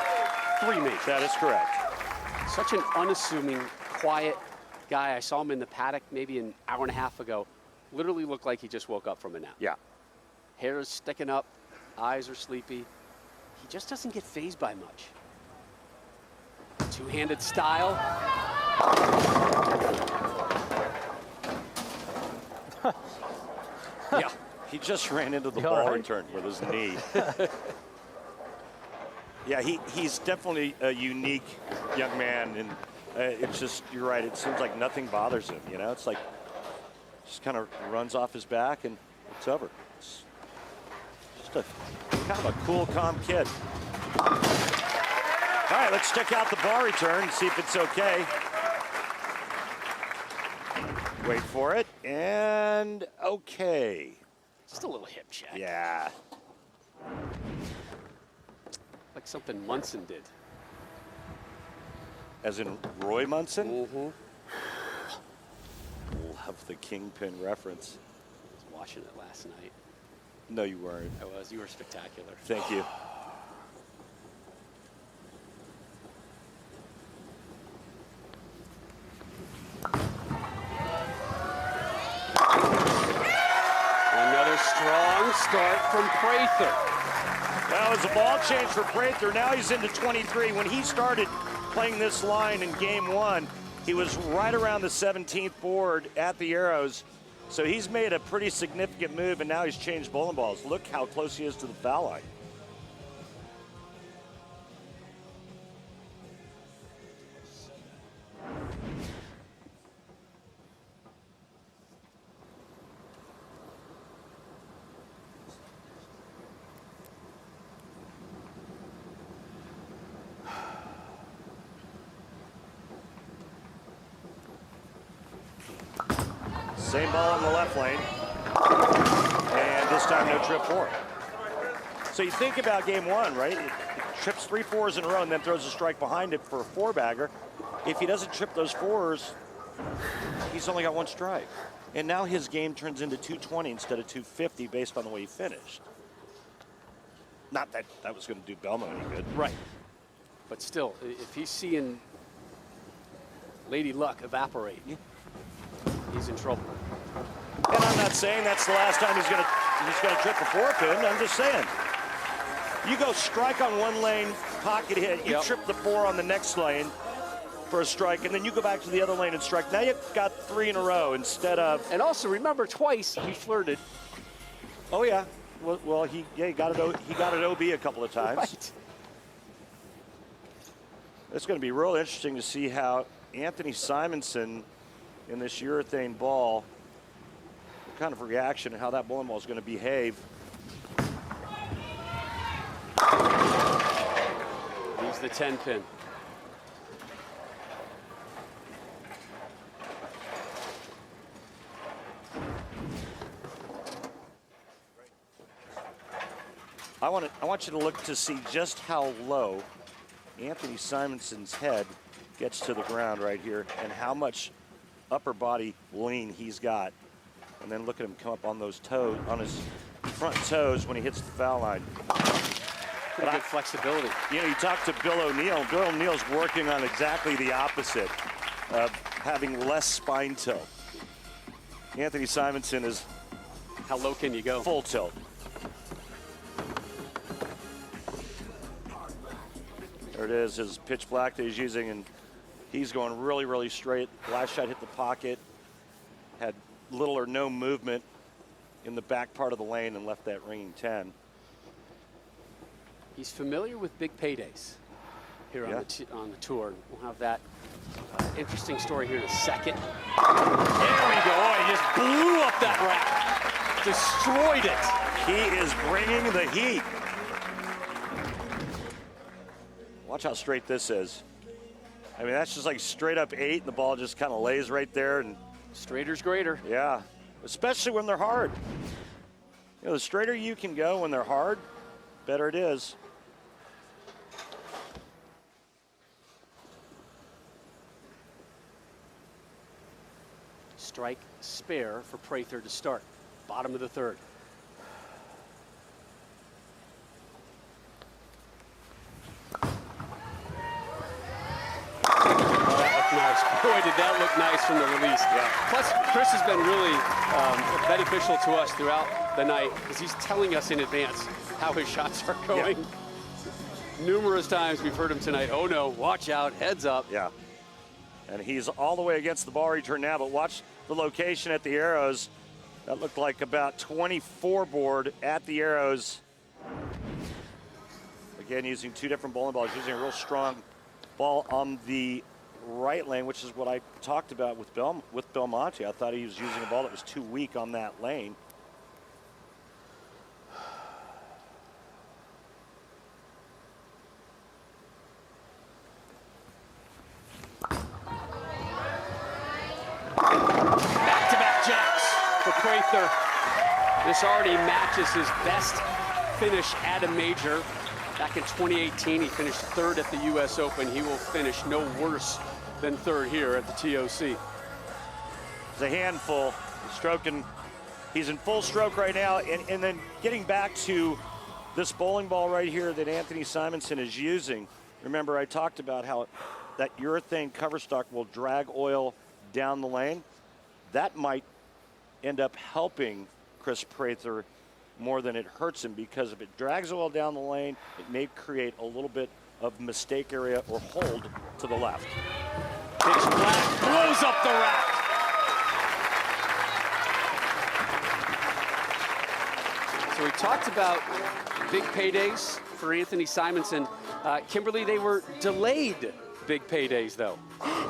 3 majors. That is correct. Such an unassuming, quiet guy. I saw him in the paddock maybe an hour and a half ago. Literally looked like he just woke up from a nap. Yeah. Hair is sticking up, eyes are sleepy. He just doesn't get fazed by much. Two-handed style. Yeah, he just ran into the ball return with his knee. Yeah, he's definitely a unique young man, and it's just, you're right, it seems like nothing bothers him, you know? It's like, just kind of runs off his back and it's over. It's just a kind of a cool, calm kid. All right, let's check out the ball return, see if it's okay. Wait for it, and okay. Just a little hip check. Yeah. Like something Munson did. As in Roy Munson? Mm-hmm. Love the Kingpin reference. I was watching it last night. No, you weren't. I was. You were spectacular. Thank you. Another strong start from Prather. That was a ball change for Prather. Now he's into 23. When he started playing this line in game 1, he was right around the 17th board at the arrows. So he's made a pretty significant move, and now he's changed bowling balls. Look how close he is to the foul line. Same ball in the left lane. And this time no trip four. So you think about game one, right? It trips 3 fours in a row and then throws a strike behind it for a four-bagger. If he doesn't trip those fours, he's only got 1 strike. And now his game turns into 220 instead of 250 based on the way he finished. Not that that was going to do Belmont any good. Right. But still, if he's seeing Lady Luck evaporate, he's in trouble. And I'm not saying that's the last time he's going to trip a four pin. I'm just saying. You go strike on one lane, pocket hit, you trip the four on the next lane for a strike, and then you go back to the other lane and strike. Now you've got 3 in a row instead of... And also, remember, twice he flirted. Oh, yeah. Well, he got it OB a couple of times. Right. It's going to be real interesting to see how Anthony Simonsen in this urethane ball, what kind of reaction and how that bowling ball is going to behave. He's the 10 pin. I want you to look to see just how low Anthony Simonsen's head gets to the ground right here and how much upper body lean he's got. And then look at him come up on those toes, on his front toes when he hits the foul line. Pretty good flexibility. You know, you talk to Bill O'Neill. Bill O'Neill's working on exactly the opposite of having less spine tilt. Anthony Simonsen is... How low can you go? Full tilt. There it is, his pitch black that he's using, and he's going really, really straight. Last shot hit the pocket, had little or no movement in the back part of the lane and left that ringing 10. He's familiar with big paydays here on the tour. We'll have that interesting story here in a second. There we go. Oh, he just blew up that rack. Destroyed it. He is bringing the heat. Watch how straight this is. I mean, that's just like straight up 8, and the ball just kind of lays right there. And straighter's greater. Yeah, especially when they're hard. You know, the straighter you can go when they're hard, better it is. Strike spare for Prather to start. Bottom of the third. Nice. Boy, did that look nice from the release. Yeah. Plus, Kris has been really beneficial to us throughout the night because he's telling us in advance how his shots are going. Yeah. Numerous times we've heard him tonight. Oh no, watch out, heads up. Yeah. And he's all the way against the ball return now, but watch the location at the arrows. That looked like about 24 board at the arrows. Again, using 2 different bowling balls, using a real strong ball on the right lane, which is what I talked about with Belmonte. I thought he was using a ball that was too weak on that lane. Back-to-back jacks for Prather. This already matches his best finish at a major. Back in 2018, he finished 3rd at the U.S. Open. He will finish no worse than 3rd here at the TOC. It's a handful. Stroking. He's in full stroke right now. And then getting back to this bowling ball right here that Anthony Simonsen is using. Remember, I talked about how that urethane cover stock will drag oil down the lane. That might end up helping Kris Prather more than it hurts him, because if it drags oil down the lane, it may create a little bit of mistake area or hold to the left. Pitch black blows up the rack. So we talked about big paydays for Anthony Simonsen. Kimberly, they were delayed big paydays, though.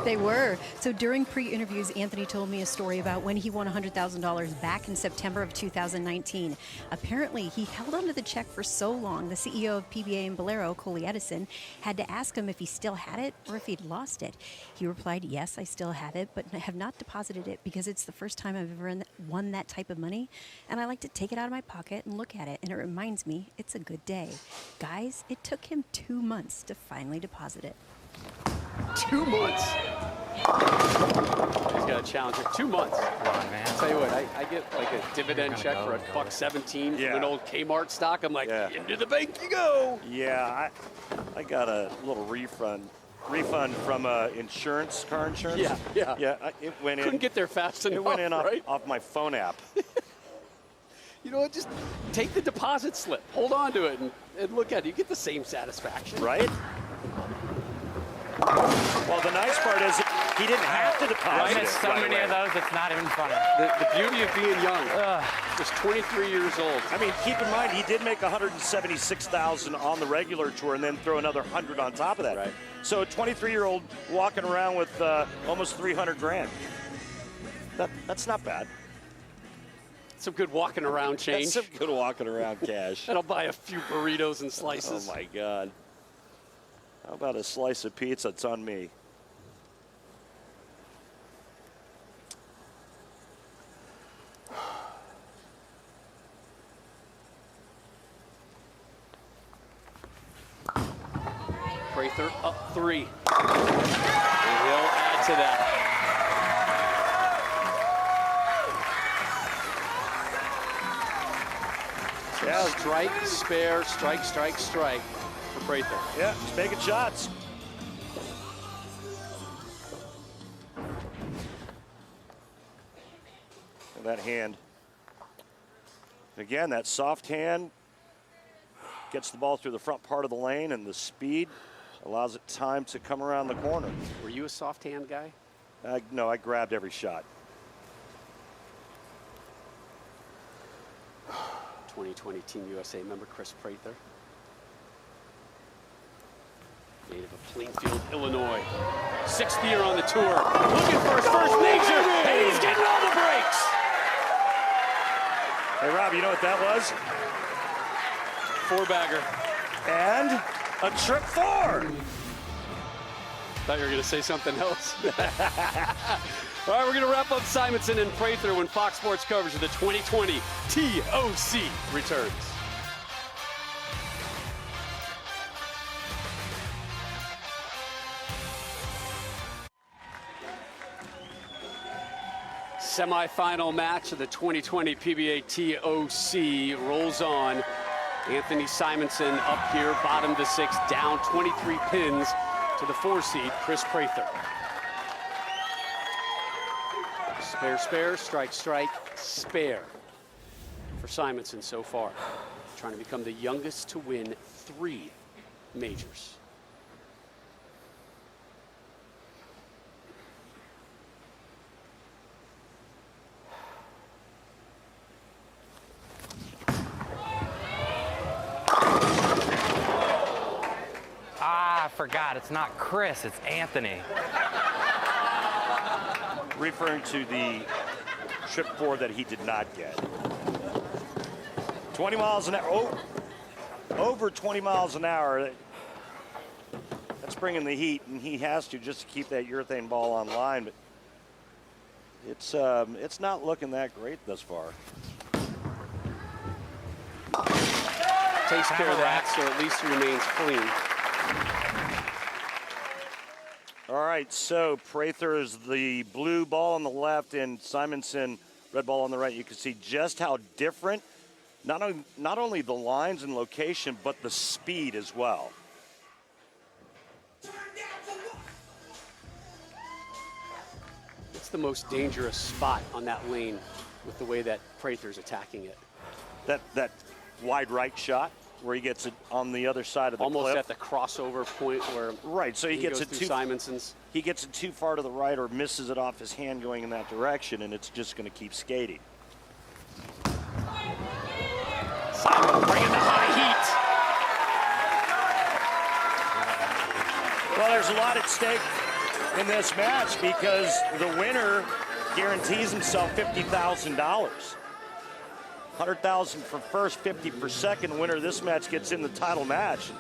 They were. So during pre-interviews, Anthony told me a story about when he won $100,000 back in September of 2019. Apparently, he held onto the check for so long, the CEO of PBA and Bolero, Coley Edison, had to ask him if he still had it or if he'd lost it. He replied, yes, I still have it, but have not deposited it because it's the first time I've ever won that type of money, and I like to take it out of my pocket and look at it, and it reminds me it's a good day. Guys, it took him 2 months to finally deposit it. 2 months. He's got a challenger. 2 months. Come on, man. I'll tell you what, I get like a dividend check for $1.17 from an old Kmart stock. I'm like, into the bank you go. Yeah, I got a little refund from insurance, car insurance. Yeah. It went in. Couldn't get there fast enough. It went in right? off my phone app. You know what? Just take the deposit slip, hold on to it, and look at it. You get the same satisfaction. Right? Well, the nice part is he didn't have to deposit it. So many of those, it's not even funny. The beauty of being young. Just 23 years old. I mean, keep in mind, he did make $176,000 on the regular tour and then throw another 100 on top of that. Right. So a 23-year-old walking around with almost 300 grand. That's not bad. Some good walking around change. That's some good walking around cash. That'll buy a few burritos and slices. Oh, my God. How about a slice of pizza? It's on me. Prather up 3. And he'll add to that. Yeah, strike, spare, strike, strike, strike for Prather. Yeah, he's making shots. And that hand. Again, that soft hand gets the ball through the front part of the lane, and the speed allows it time to come around the corner. Were you a soft hand guy? No, I grabbed every shot. 2020 Team USA member Kris Prather. Native of Plainfield, Illinois. 6th year on the tour. Looking for his first major, and he's getting all the breaks. Hey, Rob, you know what that was? 4-bagger. And a trip 4. Thought you were going to say something else. All right, we're going to wrap up Simonsen and Prather when Fox Sports coverage of the 2020 TOC returns. Semi-final match of the 2020 PBA TOC rolls on. Anthony Simonsen up here, bottom to 6, down 23 pins to the 4 seed, Kris Prather. Spare, spare, strike, strike, spare for Simonsen so far. Trying to become the youngest to win 3 majors. I forgot, it's not Kris, it's Anthony. Referring to the trip 4 that he did not get. 20 miles an hour. Oh, over 20 miles an hour. That's bringing the heat, and he has to just to keep that urethane ball on line. But it's not looking that great thus far. Takes care of that, so at least he remains clean. All right, so Prather is the blue ball on the left and Simonsen red ball on the right. You can see just how different, not only the lines and location, but the speed as well. It's the most dangerous spot on that lane with the way that Prather's attacking it. That wide right shot where he gets it on the other side of the almost cliff. At the crossover point where right, so he gets it too Simonson's. He gets it too far to the right or misses it off his hand going in that direction, and it's just going to keep skating. Simon bringing the high heat. Well, there's a lot at stake in this match because the winner guarantees himself $50,000. $100,000 for first, 50 for second. Winner of this match gets in the title match.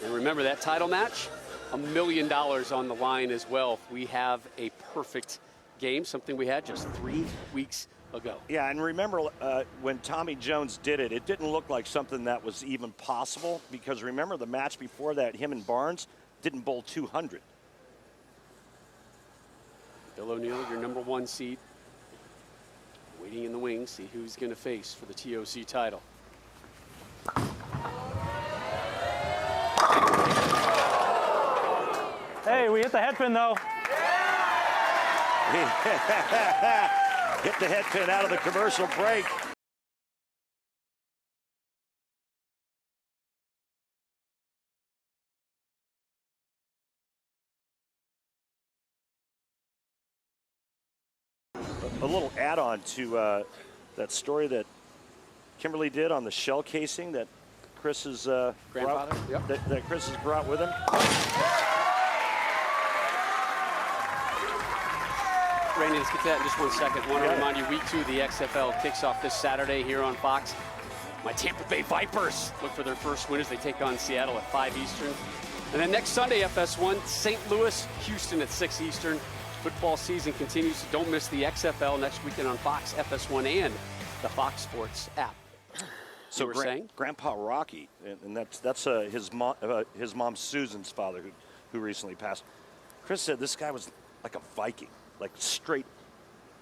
And remember that title match, $1 million on the line as well. If we have a perfect game, something we had just 3 weeks ago. Yeah, and remember when Tommy Jones did it, it didn't look like something that was even possible because remember the match before that, him and Barnes didn't bowl 200. Bill O'Neill, your #1 seed, waiting in the wings, see who's going to face for the TOC title. Hey, we hit the head pin though. Hit the head pin out of the commercial break. A little add-on to that story that Kimberly did on the shell casing that Kris's grandfather, that Kris has brought with him. Randy, let's get to that in just 1 second. I want to remind you, week 2 of the XFL kicks off this Saturday here on Fox. My Tampa Bay Vipers look for their first win as they take on Seattle at 5 Eastern. And then next Sunday, FS1, St. Louis, Houston at 6 Eastern. Football season continues, so don't miss the XFL next weekend on Fox, FS1, and the Fox Sports app. So Grandpa Rocky, and that's his mom Susan's father who recently passed. Kris said this guy was like a Viking, like straight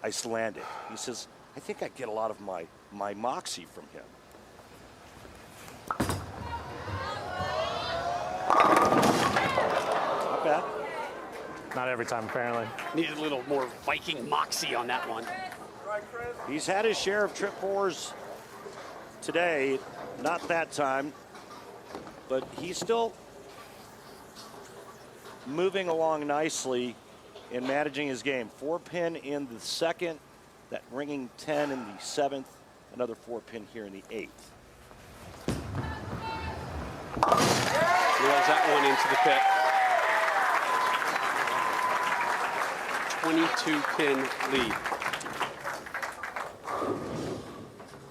Icelandic. He says, I think I get a lot of my moxie from him. Not bad. Not every time, apparently. Needed a little more Viking moxie on that one. He's had his share of trip fours today, not that time, but he's still moving along nicely in managing his game. 4-pin in the second, that ringing 10 in the 7th, another 4-pin here in the 8th. Nails that one into the pit. 22-pin lead.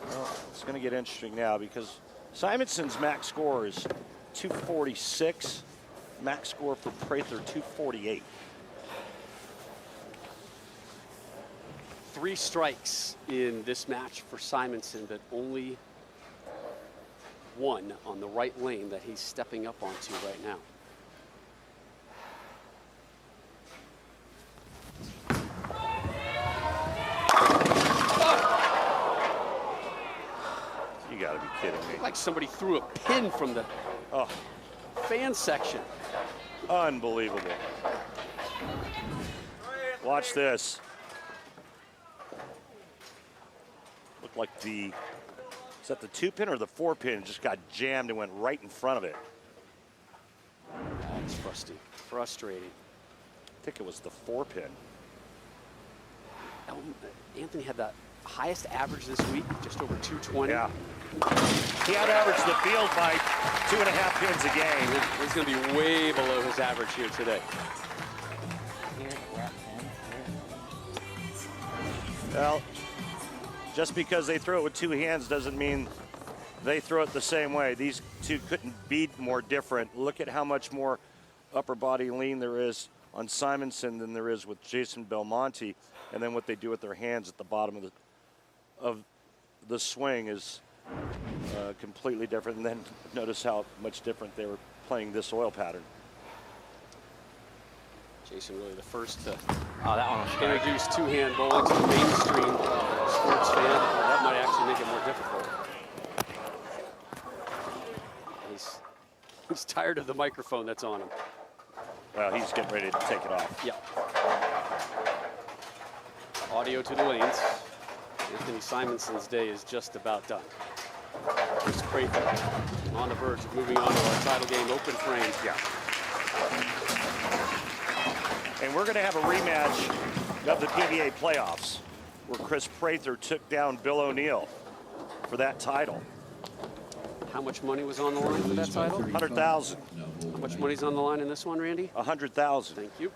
Well, it's going to get interesting now because Simonsen's max score is 246. Max score for Prather, 248. 3 strikes in this match for Simonsen, but only 1 on the right lane that he's stepping up onto right now. You gotta be kidding me. Like somebody threw a pin from the fan section. Unbelievable. Watch this. Looked like is that the 2-pin or the 4-pin just got jammed and went right in front of it. That's frustrating. I think it was the 4-pin. Anthony had the highest average this week, just over 220. Yeah. He out-averaged the field by 2.5 pins a game. He's going to be way below his average here today. Well, just because they throw it with 2 hands doesn't mean they throw it the same way. These two couldn't be more different. Look at how much more upper body lean there is on Simonsen than there is with Jason Belmonte, and then what they do with their hands at the bottom of the swing is completely different. And then notice how much different they were playing this oil pattern. Jason really the first to that one was introduce 2-hand bowling to the mainstream sports fan. That might actually make it more difficult. He's tired of the microphone that's on him. Well, he's getting ready to take it off. Yeah. Audio to the lanes. Anthony Simonsen's day is just about done. Here's Prather on the verge of moving on to our title game open frame. Yeah. And we're going to have a rematch of the PBA playoffs where Kris Prather took down Bill O'Neill for that title. How much money was on the line for that title? $100,000. How much money's on the line in this one, Randy? $100,000. Thank you.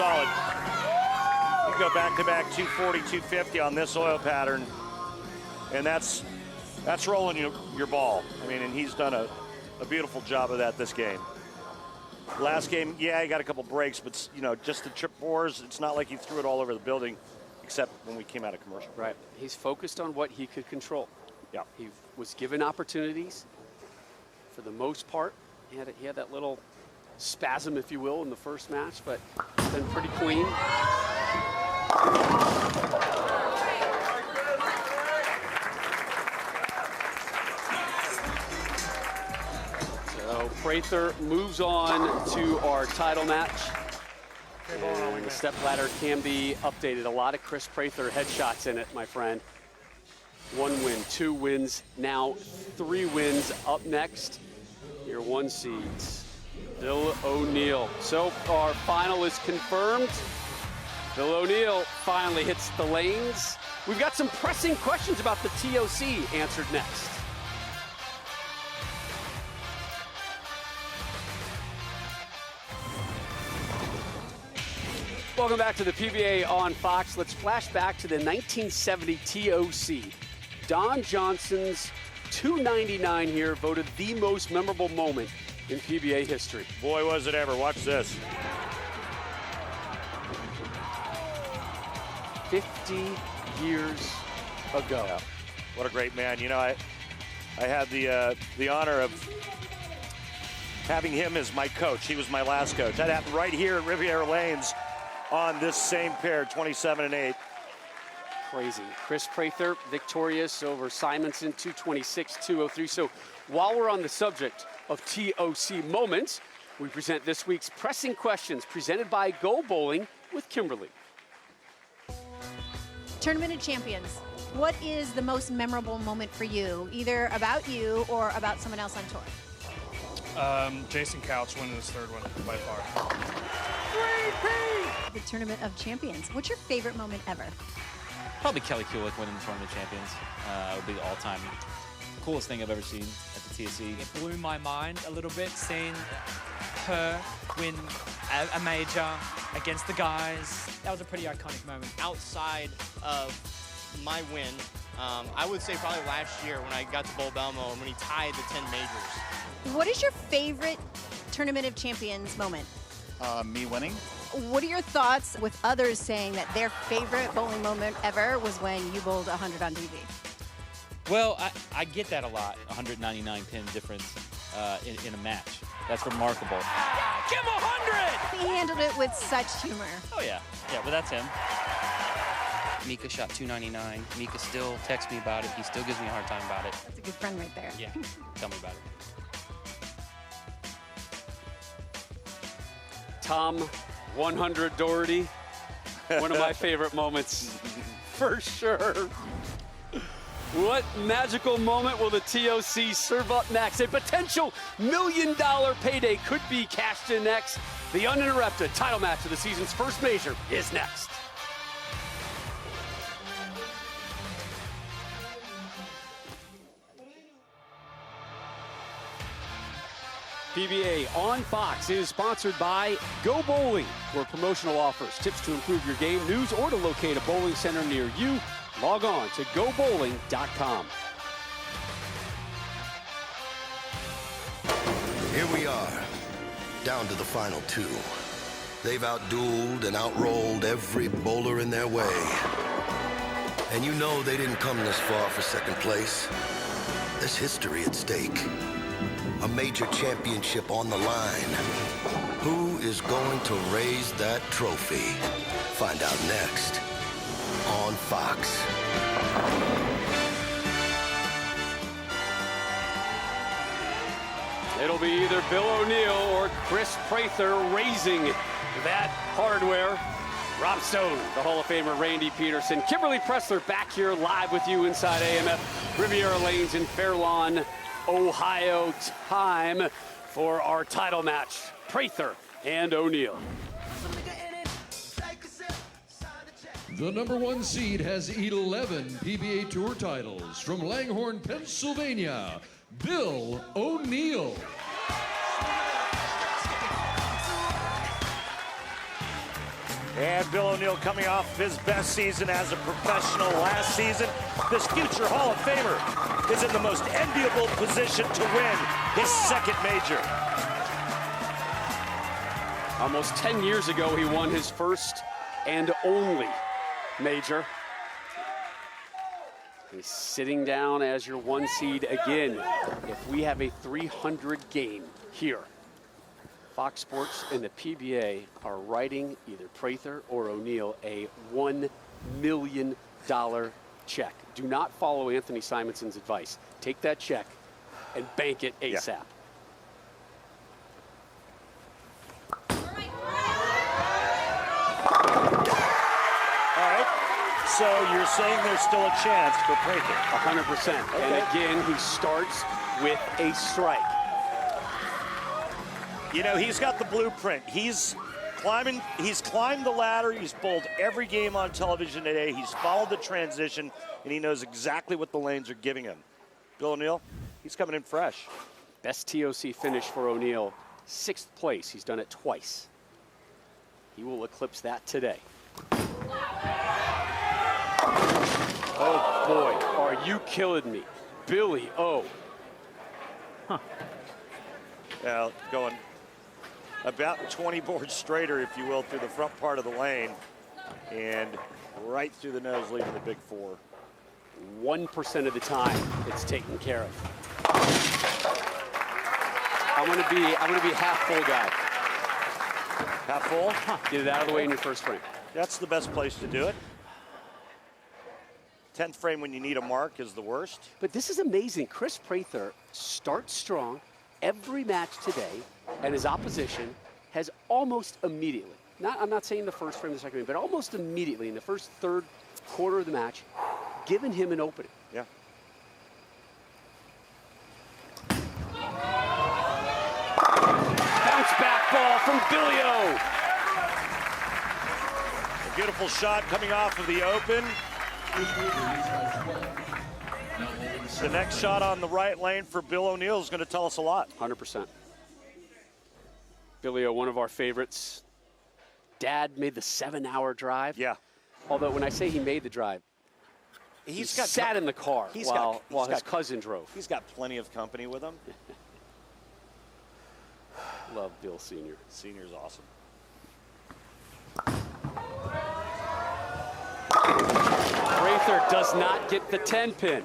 solid. You go back-to-back 240, 250 on this oil pattern, and that's rolling your ball. I mean, and he's done a beautiful job of that this game. Last game, yeah, he got a couple breaks, but just the trip fours, it's not like he threw it all over the building, except when we came out of commercial. Right. He's focused on what he could control. Yeah. He was given opportunities for the most part. He had that little spasm, if you will, in the first match, but it's been pretty clean. So Prather moves on to our title match. And the stepladder can be updated. A lot of Kris Prather headshots in it, my friend. 1 win, 2 wins, now 3 wins. Up next, your 1 seeds, Bill O'Neill. So our final is confirmed. Bill O'Neill finally hits the lanes. We've got some pressing questions about the TOC answered next. Welcome back to the PBA on Fox. Let's flash back to the 1970 TOC. Don Johnson's 299 here, voted the most memorable moment in PBA history. Boy, was it ever. Watch this. 50 years ago. Yeah. What a great man. I had the honor of having him as my coach. He was my last coach. That happened right here at Riviera Lanes on this same pair, 27-8. Crazy. Kris Prather victorious over Simonsen, 226-203. So while we're on the subject of TOC moments, we present this week's pressing questions presented by Go Bowling with Kimberly. Tournament of Champions. What is the most memorable moment for you, either about you or about someone else on tour? Jason Couch winning his 3rd one by far. The Tournament of Champions. What's your favorite moment ever? Probably Kelly Kulick winning the Tournament of Champions. Would be the all-time coolest thing I've ever seen at the TSC. It blew my mind a little bit seeing her win a major against the guys. That was a pretty iconic moment. Outside of my win, I would say probably last year when I got to bowl Belmont when he tied the 10 majors. What is your favorite Tournament of Champions moment? Me winning. What are your thoughts with others saying that their favorite bowling moment ever was when you bowled 100 on TV? Well, I get that a lot, 199 pin difference in a match. That's remarkable. Give him 100! He handled it with such humor. Oh, yeah. Yeah, but that's him. Mika shot 299. Mika still texts me about it. He still gives me a hard time about it. That's a good friend right there. Yeah, tell me about it. Tom 100 Doherty, one of my favorite moments, for sure. What magical moment will the TOC serve up next? A potential $1 million payday could be cashed in next. The uninterrupted title match of the season's first major is next. PBA on Fox is sponsored by Go Bowling. For promotional offers, tips to improve your game, news, or to locate a bowling center near you, log on to gobowling.com. Here we are, down to the final 2. They've outdueled and outrolled every bowler in their way. And you know they didn't come this far for second place. There's history at stake. A major championship on the line. Who is going to raise that trophy? Find out next on Fox. It'll be either Bill O'Neill or Kris Prather raising that hardware. Rob Stone, the Hall of Famer Randy Peterson, Kimberly Pressler back here live with you inside AMF Riviera Lanes in Fairlawn, Ohio. Time for our title match, Prather and O'Neill. The number 1 seed has 11 PBA Tour titles from Langhorne, Pennsylvania, Bill O'Neill. And Bill O'Neill coming off his best season as a professional last season. This future Hall of Famer is in the most enviable position to win his second major. Almost 10 years ago, he won his first and only major. He's sitting down as your 1 seed again. If we have a 300 game here, Fox Sports and the PBA are writing either Prather or O'Neill a $1 million check. Do not follow Anthony Simonsen's advice. Take that check and bank it ASAP. Yeah. All right, so you're saying there's still a chance for Prather? 100%. Okay. And again, he starts with a strike. You know, he's got the blueprint. He's climbed the ladder. He's bowled every game on television today. He's followed the transition, and he knows exactly what the lanes are giving him. Bill O'Neill, he's coming in fresh. Best TOC finish for O'Neill, 6th place. He's done it twice. He will eclipse that today. Oh boy, are you killing me? Billy O. Now, going about 20 boards straighter, if you will, through the front part of the lane, and right through the nose, leaving the big 4. 1% of the time, it's taken care of. I'm gonna be half full guy. Half full? Get it out of the way in your first frame. That's the best place to do it. 10th frame when you need a mark is the worst. But this is amazing. Kris Prather starts strong every match today, and his opposition has almost immediately, I'm not saying the first frame, the second frame, but almost immediately in the first third quarter of the match, given him an opening. Yeah. Bounce back ball from Billy O. A beautiful shot coming off of the open. The next shot on the right lane for Bill O'Neill is going to tell us a lot. 100%. Billy O, one of our favorites. Dad made the 7-hour drive. Yeah. Although when I say he made the drive, he sat in the car while his cousin drove. He's got plenty of company with him. Love Bill Sr. Senior's awesome. Prather does not get the 10-pin.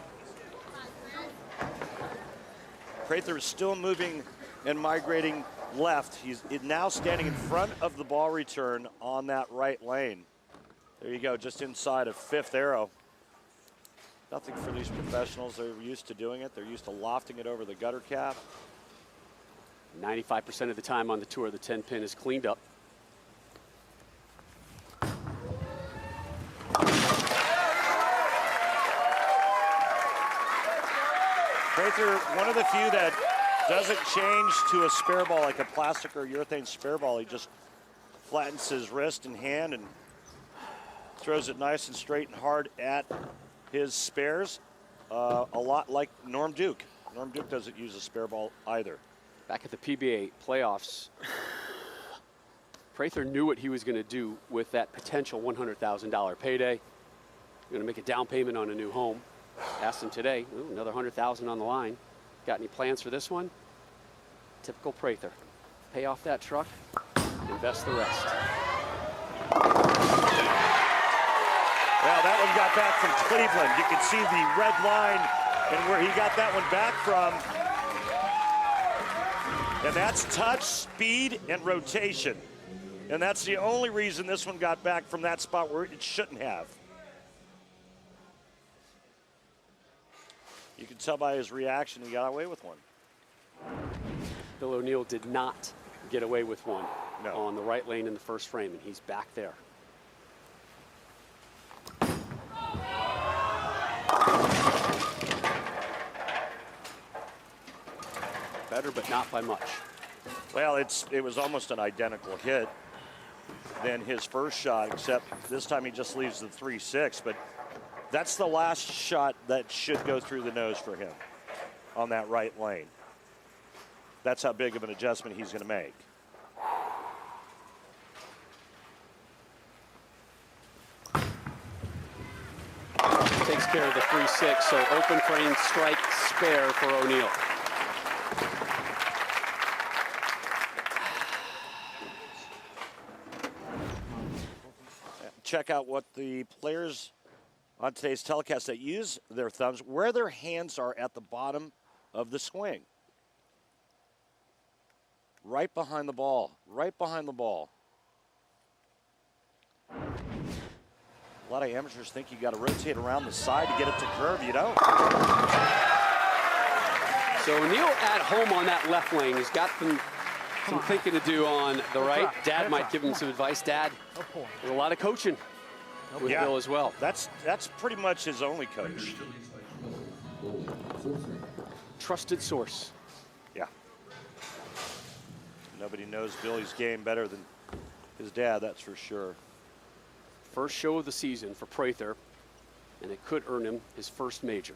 Prather is still moving and migrating left. He's now standing in front of the ball return on that right lane. There you go, just inside of 5th arrow. Nothing for these professionals. They're used to doing it. They're used to lofting it over the gutter cap. 95% of the time on the tour, the 10-pin is cleaned up. Prather, one of the few that doesn't change to a spare ball, like a plastic or urethane spare ball. He just flattens his wrist and hand and throws it nice and straight and hard at his spares. A lot like Norm Duke. Norm Duke doesn't use a spare ball either. Back at the PBA playoffs, Prather knew what he was going to do with that potential $100,000 payday. Going to make a down payment on a new home. Asked him today, ooh, another $100,000 on the line. Got any plans for this one? Typical Prather. Pay off that truck, invest the rest. Well, that one got back from Cleveland. You can see the red line and where he got that one back from. And that's touch, speed, and rotation. And that's the only reason this one got back from that spot where it shouldn't have. You can tell by his reaction he got away with one. Bill O'Neill did not get away with one on the right lane in the first frame, and he's back there. Better, but not by much. Well, it was almost an identical hit than his first shot, except this time he just leaves the 3-6, but that's the last shot that should go through the nose for him on that right lane. That's how big of an adjustment he's going to make. takes care of the 3-6, so open frame strike spare for O'Neal. Check out what the players on today's telecast that use their thumbs, where their hands are at the bottom of the swing. Right behind the ball, right behind the ball. A lot of amateurs think you got to rotate around the side to get it to curve. You don't. So O'Neal at home on that left lane. He's got some thinking to do on the right. Dad might give him some advice. Dad, there's a lot of coaching with Bill as well. That's pretty much his only coach. Trusted source. Yeah. Nobody knows Billy's game better than his dad, that's for sure. First show of the season for Prather, and it could earn him his first major.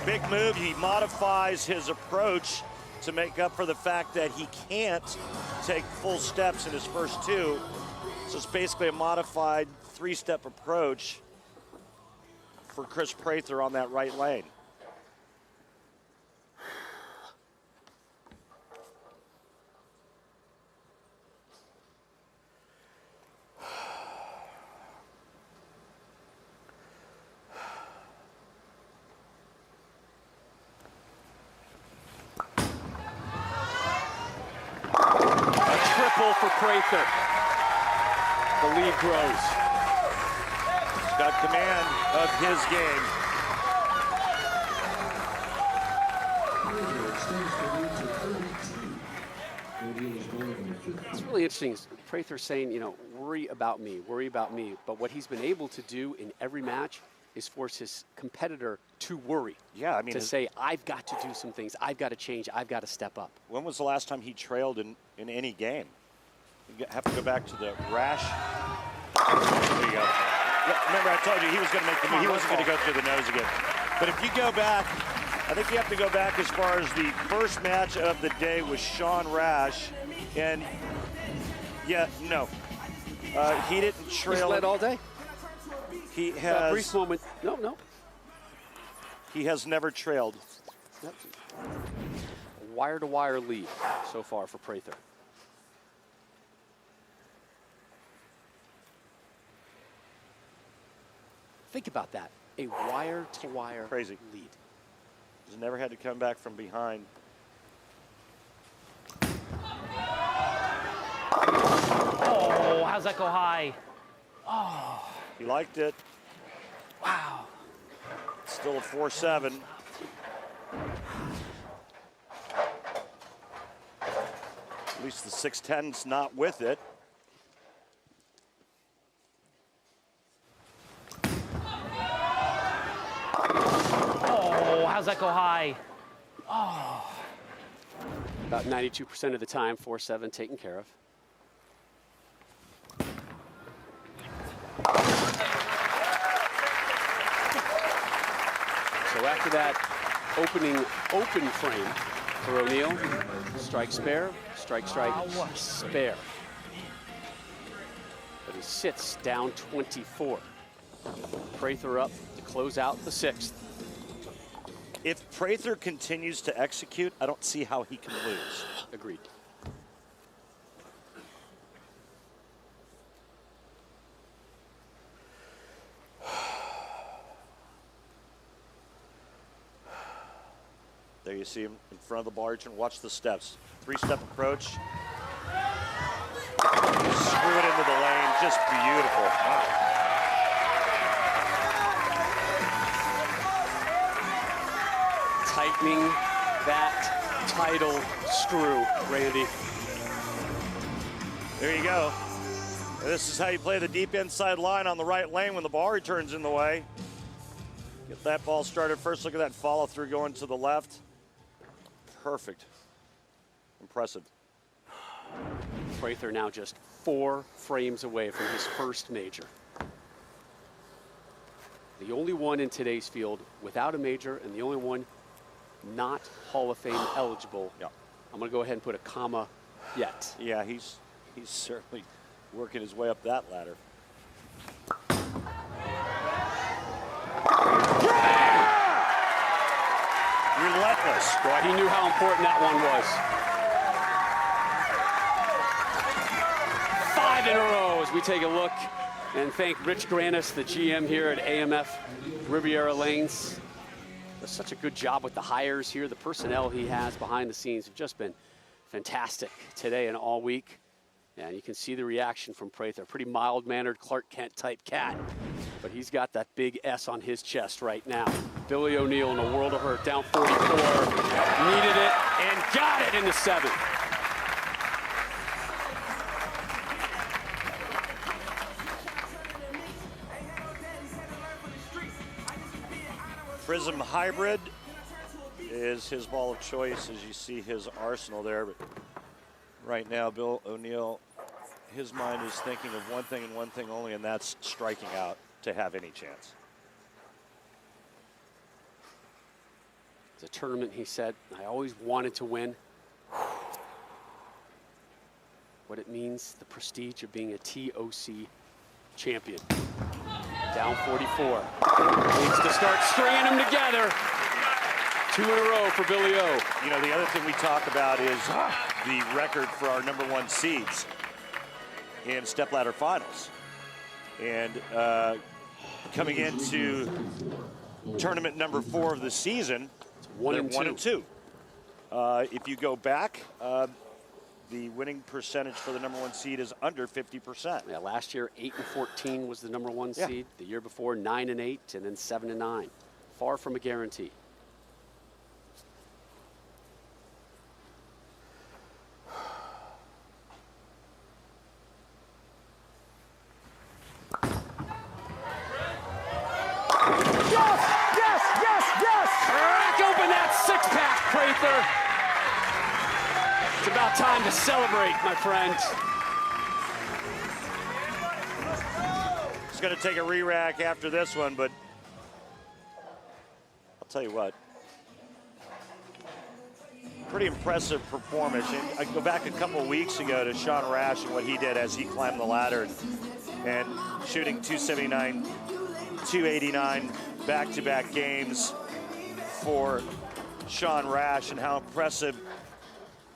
Big move. He modifies his approach to make up for the fact that he can't take full steps in his first two. So it's basically a modified three-step approach for Kris Prather on that right lane. For Prather. The lead grows. He's got command of his game. It's really interesting. Prather saying, you know, worry about me. But what he's been able to do in every match is force his competitor to worry. Yeah, I mean, to say, I've got to do some things. I've got to change. I've got to step up. When was the last time he trailed in any game? You have to go back to the Rash. There you go. Yeah, remember, I told you he was going to make the move. He wasn't going to go through the nose again. But if you go back, I think you have to go back as far as the first match of the day was Sean Rash. And, yeah, no. He didn't trail. He's led all day. He has. A brief moment. No. He has never trailed. Yep. Wire-to-wire lead so far for Prather. Think about that, a wire-to-wire crazy lead. He's never had to come back from behind. Oh, how's that go high? Oh. He liked it. Wow. Still a 4-7. At least the 610's not with it. Oh, how's that go high? Oh. About 92% of the time, 4-7 taken care of. So after that open frame for O'Neal, strike spare, strike, spare. But he sits down 24. Prather up to close out the sixth. If Prather continues to execute, I don't see how he can lose. Agreed. There you see him in front of the barge and watch the steps. Three-step approach. Screw it into the lane, just beautiful. Wow. Tightening that tidal screw, Randy. There you go. This is how you play the deep inside line on the right lane when the ball returns in the way. Get that ball started first. Look at that follow through going to the left. Perfect. Impressive. Prather now just 4 frames away from his first major. The only one in today's field without a major and the only one not Hall of Fame eligible. Yeah. I'm going to go ahead and put a comma yet. Yeah, he's certainly working his way up that ladder. Relentless. Boy, he knew how important that one was. 5 in a row as we take a look and thank Rich Granis, the GM here at AMF Riviera Lanes. Does such a good job with the hires here. The personnel he has behind the scenes have just been fantastic today and all week. And you can see the reaction from Prather. Pretty mild-mannered Clark Kent type cat. But he's got that big S on his chest right now. Billy O'Neill in a world of hurt, down 44. Needed it and got it in the 7th. Prism Hybrid is his ball of choice, as you see his arsenal there. But right now, Bill O'Neill, his mind is thinking of one thing and one thing only, and that's striking out to have any chance. It's a tournament, he said, I always wanted to win. What it means, the prestige of being a TOC champion. Down 44. Needs to start stringing them together. 2 in a row for Billy O. You know, the other thing we talk about is the record for our #1 seeds in Stepladder finals. And coming into tournament number 4 of the season, One they're and 1 and 2. If you go back, the winning percentage for the #1 seed is under 50%. Yeah, last year 8-14 was the #1 seed. The year before 9-8, and then 7-9. Far from a guarantee. Crack open that 6-pack, Prather. It's about time to celebrate, my friend. It's going to take a re-rack after this one, but I'll tell you what. Pretty impressive performance. And I go back a couple weeks ago to Sean Rash and what he did as he climbed the ladder and shooting 279, 289 back-to-back games for Sean Rash, and how impressive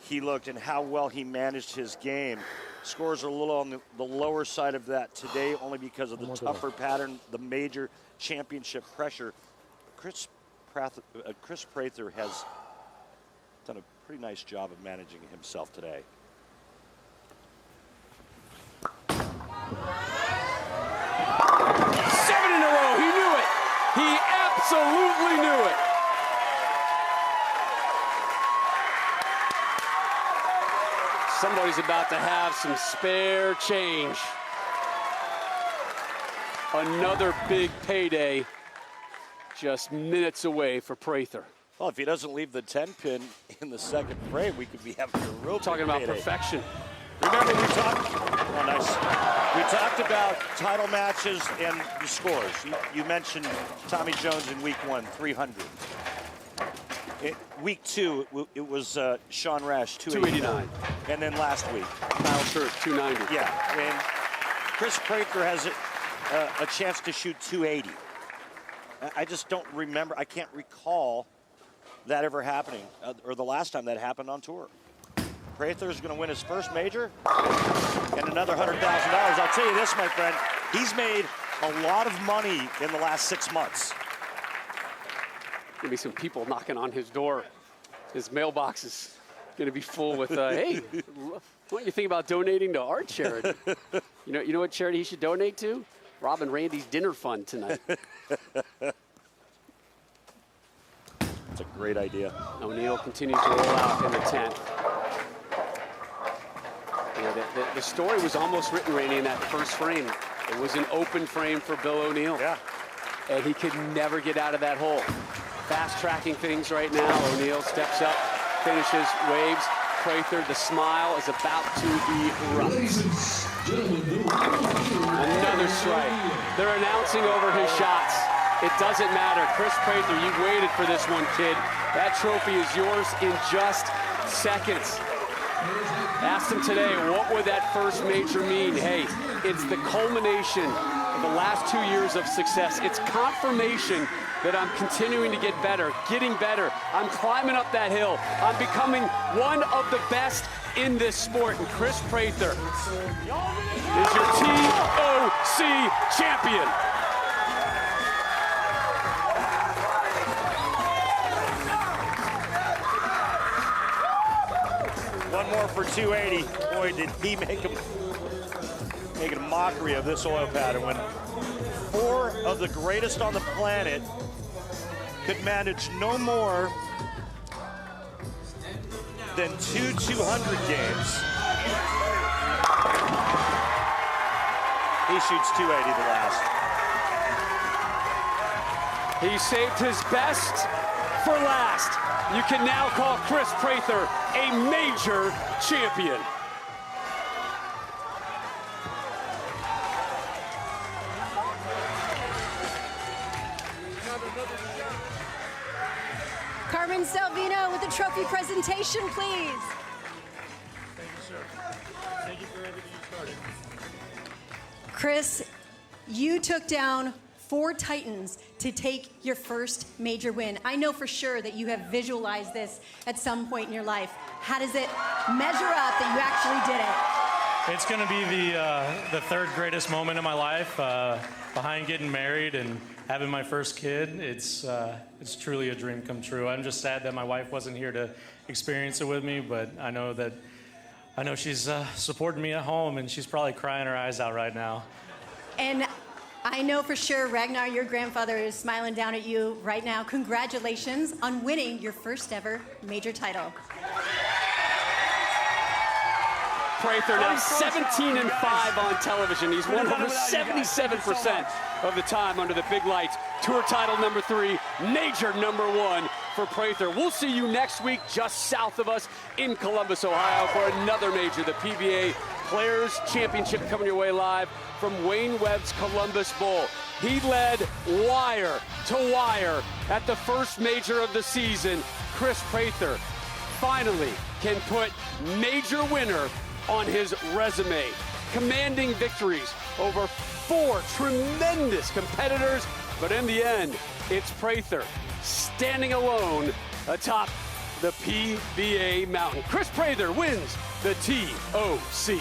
he looked and how well he managed his game. Scores are a little on the lower side of that today, only because of the tougher pattern, the major championship pressure. Kris Prather has done a pretty nice job of managing himself today. Seven in a row, he knew it. He absolutely knew it. Somebody's about to have some spare change. Another big payday just minutes away for Prather. Well, if he doesn't leave the 10-pin in the second frame, we could be having a real talking about payday. Perfection. Remember, we talked about title matches and the scores. You mentioned Tommy Jones in week 1, 300. Week 2, it was Sean Rash, 289. And then last week, Kyle Church, 290. Yeah, and Kris Prather has a chance to shoot 280. I just don't remember. I can't recall that ever happening, or the last time that happened on tour. Prather is going to win his first major and another $100,000. I'll tell you this, my friend, he's made a lot of money in the last 6 months. Gonna be some people knocking on his door. His mailbox is gonna be full with, hey, what do you think about donating to our charity? You know what charity he should donate to? Rob and Randy's dinner fund tonight. It's a great idea. O'Neill continues to roll out in the 10th. Yeah, the story was almost written, Randy, in that first frame. It was an open frame for Bill O'Neill. Yeah. And he could never get out of that hole. Fast tracking things right now. O'Neill steps up, finishes, waves, Prather. The smile is about to erupt. Another strike. They're announcing over his shots. It doesn't matter. Kris Prather, you waited for this one, kid. That trophy is yours in just seconds. Asked him today, what would that first major mean? Hey, it's the culmination of the last 2 years of success. It's confirmation that I'm continuing to get better, getting better. I'm climbing up that hill. I'm becoming one of the best in this sport. And Kris Prather is your TOC champion. One more for 280. Boy, did he make a mockery of this oil pattern when 4 of the greatest on the planet could manage no more than 2 200 games. He shoots 280 the last. He saved his best for last. You can now call Kris Prather a major champion. Carmen Salvino with the trophy presentation, please. Thank you, sir. Thank you for everything you started. Kris, you took down 4 Titans to take your first major win. I know for sure that you have visualized this at some point in your life. How does it measure up that you actually did it? It's going to be the 3rd greatest moment of my life, behind getting married and having my first kid. It's truly a dream come true. I'm just sad that my wife wasn't here to experience it with me, but I know she's supporting me at home, and she's probably crying her eyes out right now. And I know for sure, Ragnar, your grandfather is smiling down at you right now. Congratulations on winning your first ever major title. Prather now 17-5 on television. He's won over 77% of the time under the big lights. Tour title number 3, major number 1 for Prather. We'll see you next week just south of us in Columbus, Ohio for another major, the PBA Players Championship, coming your way live from Wayne Webb's Columbus Bowl. He led wire to wire at the first major of the season. Kris Prather finally can put major winner on his resume, commanding victories over 4 tremendous competitors, but in the end, it's Prather standing alone atop the PBA mountain. Kris Prather wins the TOC.